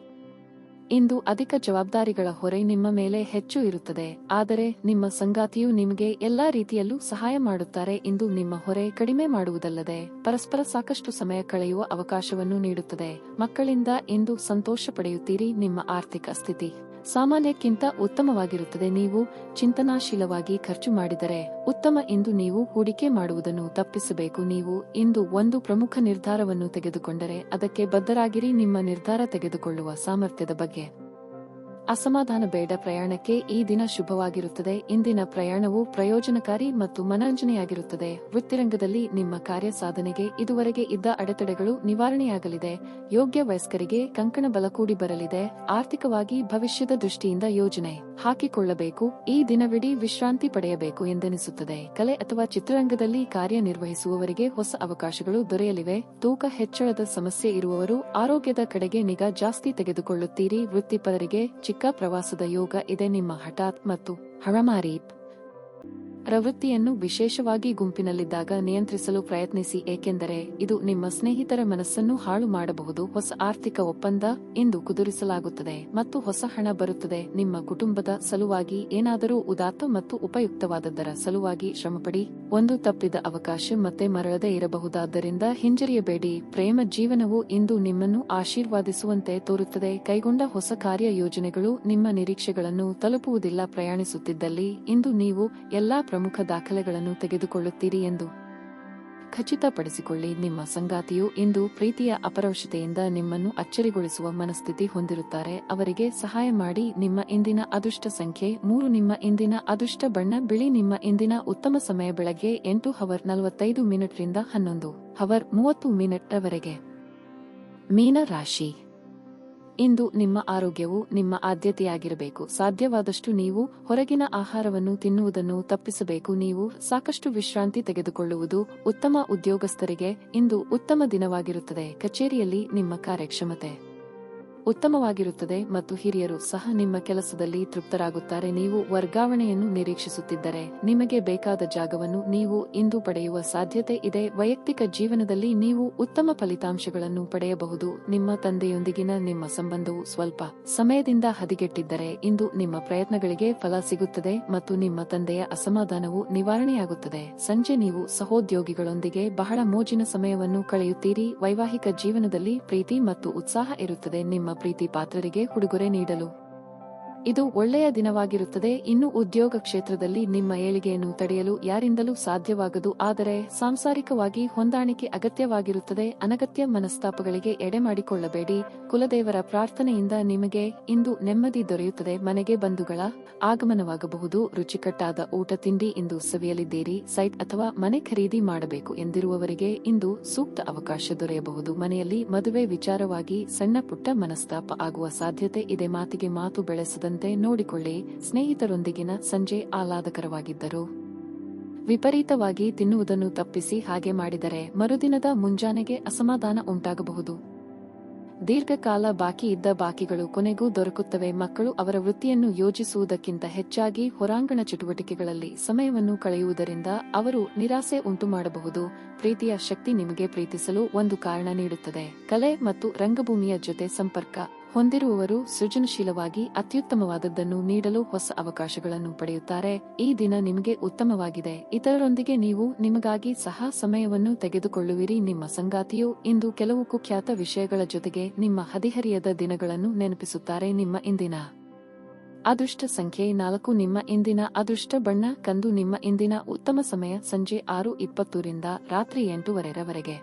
ಇಂದು ಅಧಿಕ ಜವಾಬ್ದಾರಿಗಳ ಹೊರೆ ನಿಮ್ಮ ಮೇಲೆ ಹೆಚ್ಚು ಇರುತ್ತದೆ, ಆದರೆ ನಿಮ್ಮ ಸಂಗಾತಿಯು ನಿಮಗೆ ಎಲ್ಲಾ ರೀತಿಯಲ್ಲೂ ಸಹಾಯ ಮಾಡುತ್ತಾರೆ. ಇಂದು ನಿಮ್ಮ ಹೊರೆ ಕಡಿಮೆ ಮಾಡುವುದಲ್ಲದೆ ಪರಸ್ಪರ ಸಾಕಷ್ಟು ಸಮಯ ಕಳೆಯುವ ಅವಕಾಶವನ್ನು ನೀಡುತ್ತದೆ. ಮಕ್ಕಳಿಂದ ಇಂದು ಸಂತೋಷ ಪಡೆಯುತ್ತೀರಿ. ನಿಮ್ಮ ಆರ್ಥಿಕ ಸ್ಥಿತಿ ಸಾಮಾನ್ಯಕ್ಕಿಂತ ಉತ್ತಮವಾಗಿರುತ್ತದೆ. ನೀವು ಚಿಂತನಾಶೀಲವಾಗಿ ಖರ್ಚು ಮಾಡಿದರೆ ಉತ್ತಮ. ಇಂದು ನೀವು ಹೂಡಿಕೆ ಮಾಡುವುದನ್ನು ತಪ್ಪಿಸಬೇಕು. ನೀವು ಇಂದು ಒಂದು ಪ್ರಮುಖ ನಿರ್ಧಾರವನ್ನು ತೆಗೆದುಕೊಂಡರೆ ಅದಕ್ಕೆ ಬದ್ಧರಾಗಿರಿ. ನಿಮ್ಮ ನಿರ್ಧಾರ ತೆಗೆದುಕೊಳ್ಳುವ ಸಾಮರ್ಥ್ಯದ ಬಗ್ಗೆ ಅಸಮಾಧಾನ ಬೇಡ. ಪ್ರಯಾಣಕ್ಕೆ ಈ ದಿನ ಶುಭವಾಗಿರುತ್ತದೆ. ಇಂದಿನ ಪ್ರಯಾಣವು ಪ್ರಯೋಜನಕಾರಿ ಮತ್ತು ಮನರಂಜನೆಯಾಗಿರುತ್ತದೆ. ವೃತ್ತಿರಂಗದಲ್ಲಿ ನಿಮ್ಮ ಕಾರ್ಯ ಸಾಧನೆಗೆ ಇದುವರೆಗೆ ಇದ್ದ ಅಡೆತಡೆಗಳು ನಿವಾರಣೆಯಾಗಲಿದೆ. ಯೋಗ್ಯ ವಯಸ್ಕರಿಗೆ ಕಂಕಣ ಬಲ ಕೂಡಿ ಬರಲಿದೆ. ಆರ್ಥಿಕವಾಗಿ ಭವಿಷ್ಯದ ದೃಷ್ಟಿಯಿಂದ ಯೋಜನೆ ಹಾಕಿಕೊಳ್ಳಬೇಕು. ಈ ದಿನವಿಡೀ ವಿಶ್ರಾಂತಿ ಪಡೆಯಬೇಕು ಎಂದೆನಿಸುತ್ತದೆ. ಕಲೆ ಅಥವಾ ಚಿತ್ರರಂಗದಲ್ಲಿ ಕಾರ್ಯನಿರ್ವಹಿಸುವವರಿಗೆ ಹೊಸ ಅವಕಾಶಗಳು ದೊರೆಯಲಿವೆ. ತೂಕ ಹೆಚ್ಚಳದ ಸಮಸ್ಯೆ ಇರುವವರು ಆರೋಗ್ಯದ ಕಡೆಗೆ ನಿಗಾ ಜಾಸ್ತಿ ತೆಗೆದುಕೊಳ್ಳುತ್ತೀರಿ. ವೃತ್ತಿಪರರಿಗೆ ಚಿಕ್ಕ ಪ್ರವಾಸದ ಯೋಗ ಇದೆ. ನಿಮ್ಮ ಹಠಾತ್ ಮತ್ತು ಹಳಮಾರಿ ಪ್ರವೃತ್ತಿಯನ್ನು ವಿಶೇಷವಾಗಿ ಗುಂಪಿನಲ್ಲಿದ್ದಾಗ ನಿಯಂತ್ರಿಸಲು ಪ್ರಯತ್ನಿಸಿ, ಏಕೆಂದರೆ ಇದು ನಿಮ್ಮ ಸ್ನೇಹಿತರ ಮನಸ್ಸನ್ನು ಹಾಳು ಮಾಡಬಹುದು. ಹೊಸ ಆರ್ಥಿಕ ಒಪ್ಪಂದ ಇಂದು ಕುದುರಿಸಲಾಗುತ್ತದೆ ಮತ್ತು ಹೊಸ ಹಣ ಬರುತ್ತದೆ. ನಿಮ್ಮ ಕುಟುಂಬದ ಸಲುವಾಗಿ ಏನಾದರೂ ಉದಾತ್ತ ಮತ್ತು ಉಪಯುಕ್ತವಾದದ್ದರ ಸಲುವಾಗಿ ಶ್ರಮಪಡಿ. ಒಂದು ತಪ್ಪಿದ ಅವಕಾಶ ಮತ್ತೆ ಮರಳದೇ ಇರಬಹುದಾದ್ದರಿಂದ ಹಿಂಜರಿಯಬೇಡಿ. ಪ್ರೇಮ ಜೀವನವು ಇಂದು ನಿಮ್ಮನ್ನು ಆಶೀರ್ವಾದಿಸುವಂತೆ ತೋರುತ್ತದೆ. ಕೈಗೊಂಡ ಹೊಸ ಕಾರ್ಯ ಯೋಜನೆಗಳು ನಿಮ್ಮ ನಿರೀಕ್ಷೆಗಳನ್ನು ತಲುಪುವುದಿಲ್ಲ. ಪ್ರಯಾಣಿಸುತ್ತಿದ್ದಲ್ಲಿ ಇಂದು ನೀವು ಎಲ್ಲಾ ಪ್ರಮುಖ ದಾಖಲೆಗಳನ್ನು ತೆಗೆದುಕೊಳ್ಳುತ್ತೀರಿ ಎಂದು ಖಚಿತಪಡಿಸಿಕೊಳ್ಳಿ. ನಿಮ್ಮ ಸಂಗಾತಿಯು ಇಂದು ಪ್ರೀತಿಯ ಅಪರವಶತೆಯಿಂದ ನಿಮ್ಮನ್ನು ಅಚ್ಚರಿಗೊಳಿಸುವ ಮನಸ್ಥಿತಿ ಹೊಂದಿರುತ್ತಾರೆ. ಅವರಿಗೆ ಸಹಾಯ ಮಾಡಿ. ನಿಮ್ಮ ಇಂದಿನ ಅದೃಷ್ಟ ಸಂಖ್ಯೆ 3. ನಿಮ್ಮ ಇಂದಿನ ಅದೃಷ್ಟ ಬಣ್ಣ ಬಿಳಿ. ನಿಮ್ಮ ಇಂದಿನ ಉತ್ತಮ ಸಮಯ ಬೆಳಗ್ಗೆ 8:45 ರಿಂದ 11:30 ರವರೆಗೆ. ಮೀನ ರಾಶಿ. ಇಂದು ನಿಮ್ಮ ಆರೋಗ್ಯವು ನಿಮ್ಮ ಆದ್ಯತೆಯಾಗಿರಬೇಕು. ಸಾಧ್ಯವಾದಷ್ಟು ನೀವು ಹೊರಗಿನ ಆಹಾರವನ್ನು ತಿನ್ನುವುದನ್ನು ತಪ್ಪಿಸಬೇಕು. ನೀವು ಸಾಕಷ್ಟು ವಿಶ್ರಾಂತಿ ತೆಗೆದುಕೊಳ್ಳುವುದು ಉತ್ತಮ. ಉದ್ಯೋಗಸ್ಥರಿಗೆ ಇಂದು ಉತ್ತಮ ದಿನವಾಗಿರುತ್ತದೆ. ಕಚೇರಿಯಲ್ಲಿ ನಿಮ್ಮ ಕಾರ್ಯಕ್ಷಮತೆ ಉತ್ತಮವಾಗಿರುತ್ತದೆ ಮತ್ತು ಹಿರಿಯರು ಸಹ ನಿಮ್ಮ ಕೆಲಸದಲ್ಲಿ ತೃಪ್ತರಾಗುತ್ತಾರೆ. ನೀವು ವರ್ಗಾವಣೆಯನ್ನು ನಿರೀಕ್ಷಿಸುತ್ತಿದ್ದರೆ ನಿಮಗೆ ಬೇಕಾದ ಜಾಗವನ್ನು ನೀವು ಇಂದು ಪಡೆಯುವ ಸಾಧ್ಯತೆ ಇದೆ. ವೈಯಕ್ತಿಕ ಜೀವನದಲ್ಲಿ ನೀವು ಉತ್ತಮ ಫಲಿತಾಂಶಗಳನ್ನು ಪಡೆಯಬಹುದು. ನಿಮ್ಮ ತಂದೆಯೊಂದಿಗಿನ ನಿಮ್ಮ ಸಂಬಂಧವು ಸ್ವಲ್ಪ ಸಮಯದಿಂದ ಹದಗೆಟ್ಟಿದ್ದರೆ ಇಂದು ನಿಮ್ಮ ಪ್ರಯತ್ನಗಳಿಗೆ ಫಲ ಸಿಗುತ್ತದೆ ಮತ್ತು ನಿಮ್ಮ ತಂದೆಯ ಅಸಮಾಧಾನವು ನಿವಾರಣೆಯಾಗುತ್ತದೆ. ಸಂಜೆ ನೀವು ಸಹೋದ್ಯೋಗಿಗಳೊಂದಿಗೆ ಬಹಳ ಮೋಜಿನ ಸಮಯವನ್ನು ಕಳೆಯುತ್ತೀರಿ. ವೈವಾಹಿಕ ಜೀವನದಲ್ಲಿ ಪ್ರೀತಿ ಮತ್ತು ಉತ್ಸಾಹ ಇರುತ್ತದೆ. ನಿಮ್ಮ ಪ್ರೀತಿ ಪಾತ್ರರಿಗೆ ಉಡುಗೊರೆ ನೀಡಲು ಇದು ಒಳ್ಳೆಯ ದಿನವಾಗಿರುತ್ತದೆ. ಇನ್ನು ಉದ್ಯೋಗ ಕ್ಷೇತ್ರದಲ್ಲಿ ನಿಮ್ಮ ಏಳಿಗೆಯನ್ನು ತಡೆಯಲು ಯಾರಿಂದಲೂ ಸಾಧ್ಯವಾಗದು. ಆದರೆ ಸಾಂಸಾರಿಕವಾಗಿ ಹೊಂದಾಣಿಕೆ ಅಗತ್ಯವಾಗಿರುತ್ತದೆ. ಅನಗತ್ಯ ಮನಸ್ತಾಪಗಳಿಗೆ ಎಡೆಮಾಡಿಕೊಳ್ಳಬೇಡಿ. ಕುಲದೇವರ ಪ್ರಾರ್ಥನೆಯಿಂದ ನಿಮಗೆ ಇಂದು ನೆಮ್ಮದಿ ದೊರೆಯುತ್ತದೆ. ಮನೆಗೆ ಬಂಧುಗಳ ಆಗಮನವಾಗಬಹುದು. ರುಚಿಕಟ್ಟಾದ ಊಟ ತಿಂಡಿ ಇಂದು ಸವಿಯಲಿದ್ದೀರಿ. ಸೈಟ್ ಅಥವಾ ಮನೆ ಖರೀದಿ ಮಾಡಬೇಕು ಎಂದಿರುವವರಿಗೆ ಇಂದು ಸೂಕ್ತ ಅವಕಾಶ ದೊರೆಯಬಹುದು. ಮನೆಯಲ್ಲಿ ಮದುವೆ ವಿಚಾರವಾಗಿ ಸಣ್ಣ ಪುಟ್ಟ ಮನಸ್ತಾಪ ಆಗುವ ಸಾಧ್ಯತೆ ಇದೆ. ಮಾತಿಗೆ ಮಾತು ಬೆಳೆಸದ ನೋಡಿಕೊಳ್ಳಿ. ಸ್ನೇಹಿತರೊಂದಿಗಿನ ಸಂಜೆ ಆಹ್ಲಾದಕರವಾಗಿದ್ದರು ವಿಪರೀತವಾಗಿ ತಿನ್ನುವುದನ್ನು ತಪ್ಪಿಸಿ. ಹಾಗೆ ಮಾಡಿದರೆ ಮರುದಿನದ ಮುಂಜಾನೆಗೆ ಅಸಮಾಧಾನ ಉಂಟಾಗಬಹುದು. ದೀರ್ಘಕಾಲ ಬಾಕಿ ಇದ್ದ ಬಾಕಿಗಳು ಕೊನೆಗೂ ದೊರಕುತ್ತವೆ. ಮಕ್ಕಳು ಅವರ ವೃತ್ತಿಯನ್ನು ಯೋಜಿಸುವುದಕ್ಕಿಂತ ಹೆಚ್ಚಾಗಿ ಹೊರಾಂಗಣ ಚಟುವಟಿಕೆಗಳಲ್ಲಿ ಸಮಯವನ್ನು ಕಳೆಯುವುದರಿಂದ ಅವರು ನಿರಾಸೆ ಉಂಟುಮಾಡಬಹುದು. ಪ್ರೀತಿಯ ಶಕ್ತಿ ನಿಮಗೆ ಪ್ರೀತಿಸಲು ಒಂದು ಕಾರಣ ನೀಡುತ್ತದೆ. ಕಲೆ ಮತ್ತು ರಂಗಭೂಮಿಯ ಜೊತೆ ಸಂಪರ್ಕ ಹೊಂದಿರುವವರು ಸೃಜನಶೀಲವಾಗಿ ಅತ್ಯುತ್ತಮವಾದದ್ದನ್ನು ನೀಡಲು ಹೊಸ ಅವಕಾಶಗಳನ್ನು ಪಡೆಯುತ್ತಾರೆ. ಈ ದಿನ ನಿಮಗೆ ಉತ್ತಮವಾಗಿದೆ. ಇತರರೊಂದಿಗೆ ನೀವು ನಿಮಗಾಗಿ ಸಹ ಸಮಯವನ್ನು ತೆಗೆದುಕೊಳ್ಳುವಿರಿ. ನಿಮ್ಮ ಸಂಗಾತಿಯು ಇಂದು ಕೆಲವು ಕುಖ್ಯಾತ ವಿಷಯಗಳ ಜೊತೆಗೆ ನಿಮ್ಮ ಹದಿಹರಿಯದ ದಿನಗಳನ್ನು ನೆನಪಿಸುತ್ತಾರೆ. ನಿಮ್ಮ ಇಂದಿನ ಅದೃಷ್ಟ ಸಂಖ್ಯೆ 4. ನಿಮ್ಮ ಇಂದಿನ ಅದೃಷ್ಟ ಬಣ್ಣ ಕಂದು. ನಿಮ್ಮ ಇಂದಿನ ಉತ್ತಮ ಸಮಯ ಸಂಜೆ 6:20 ರಿಂದ ರಾತ್ರಿ 8:00 ರವರೆಗೆ.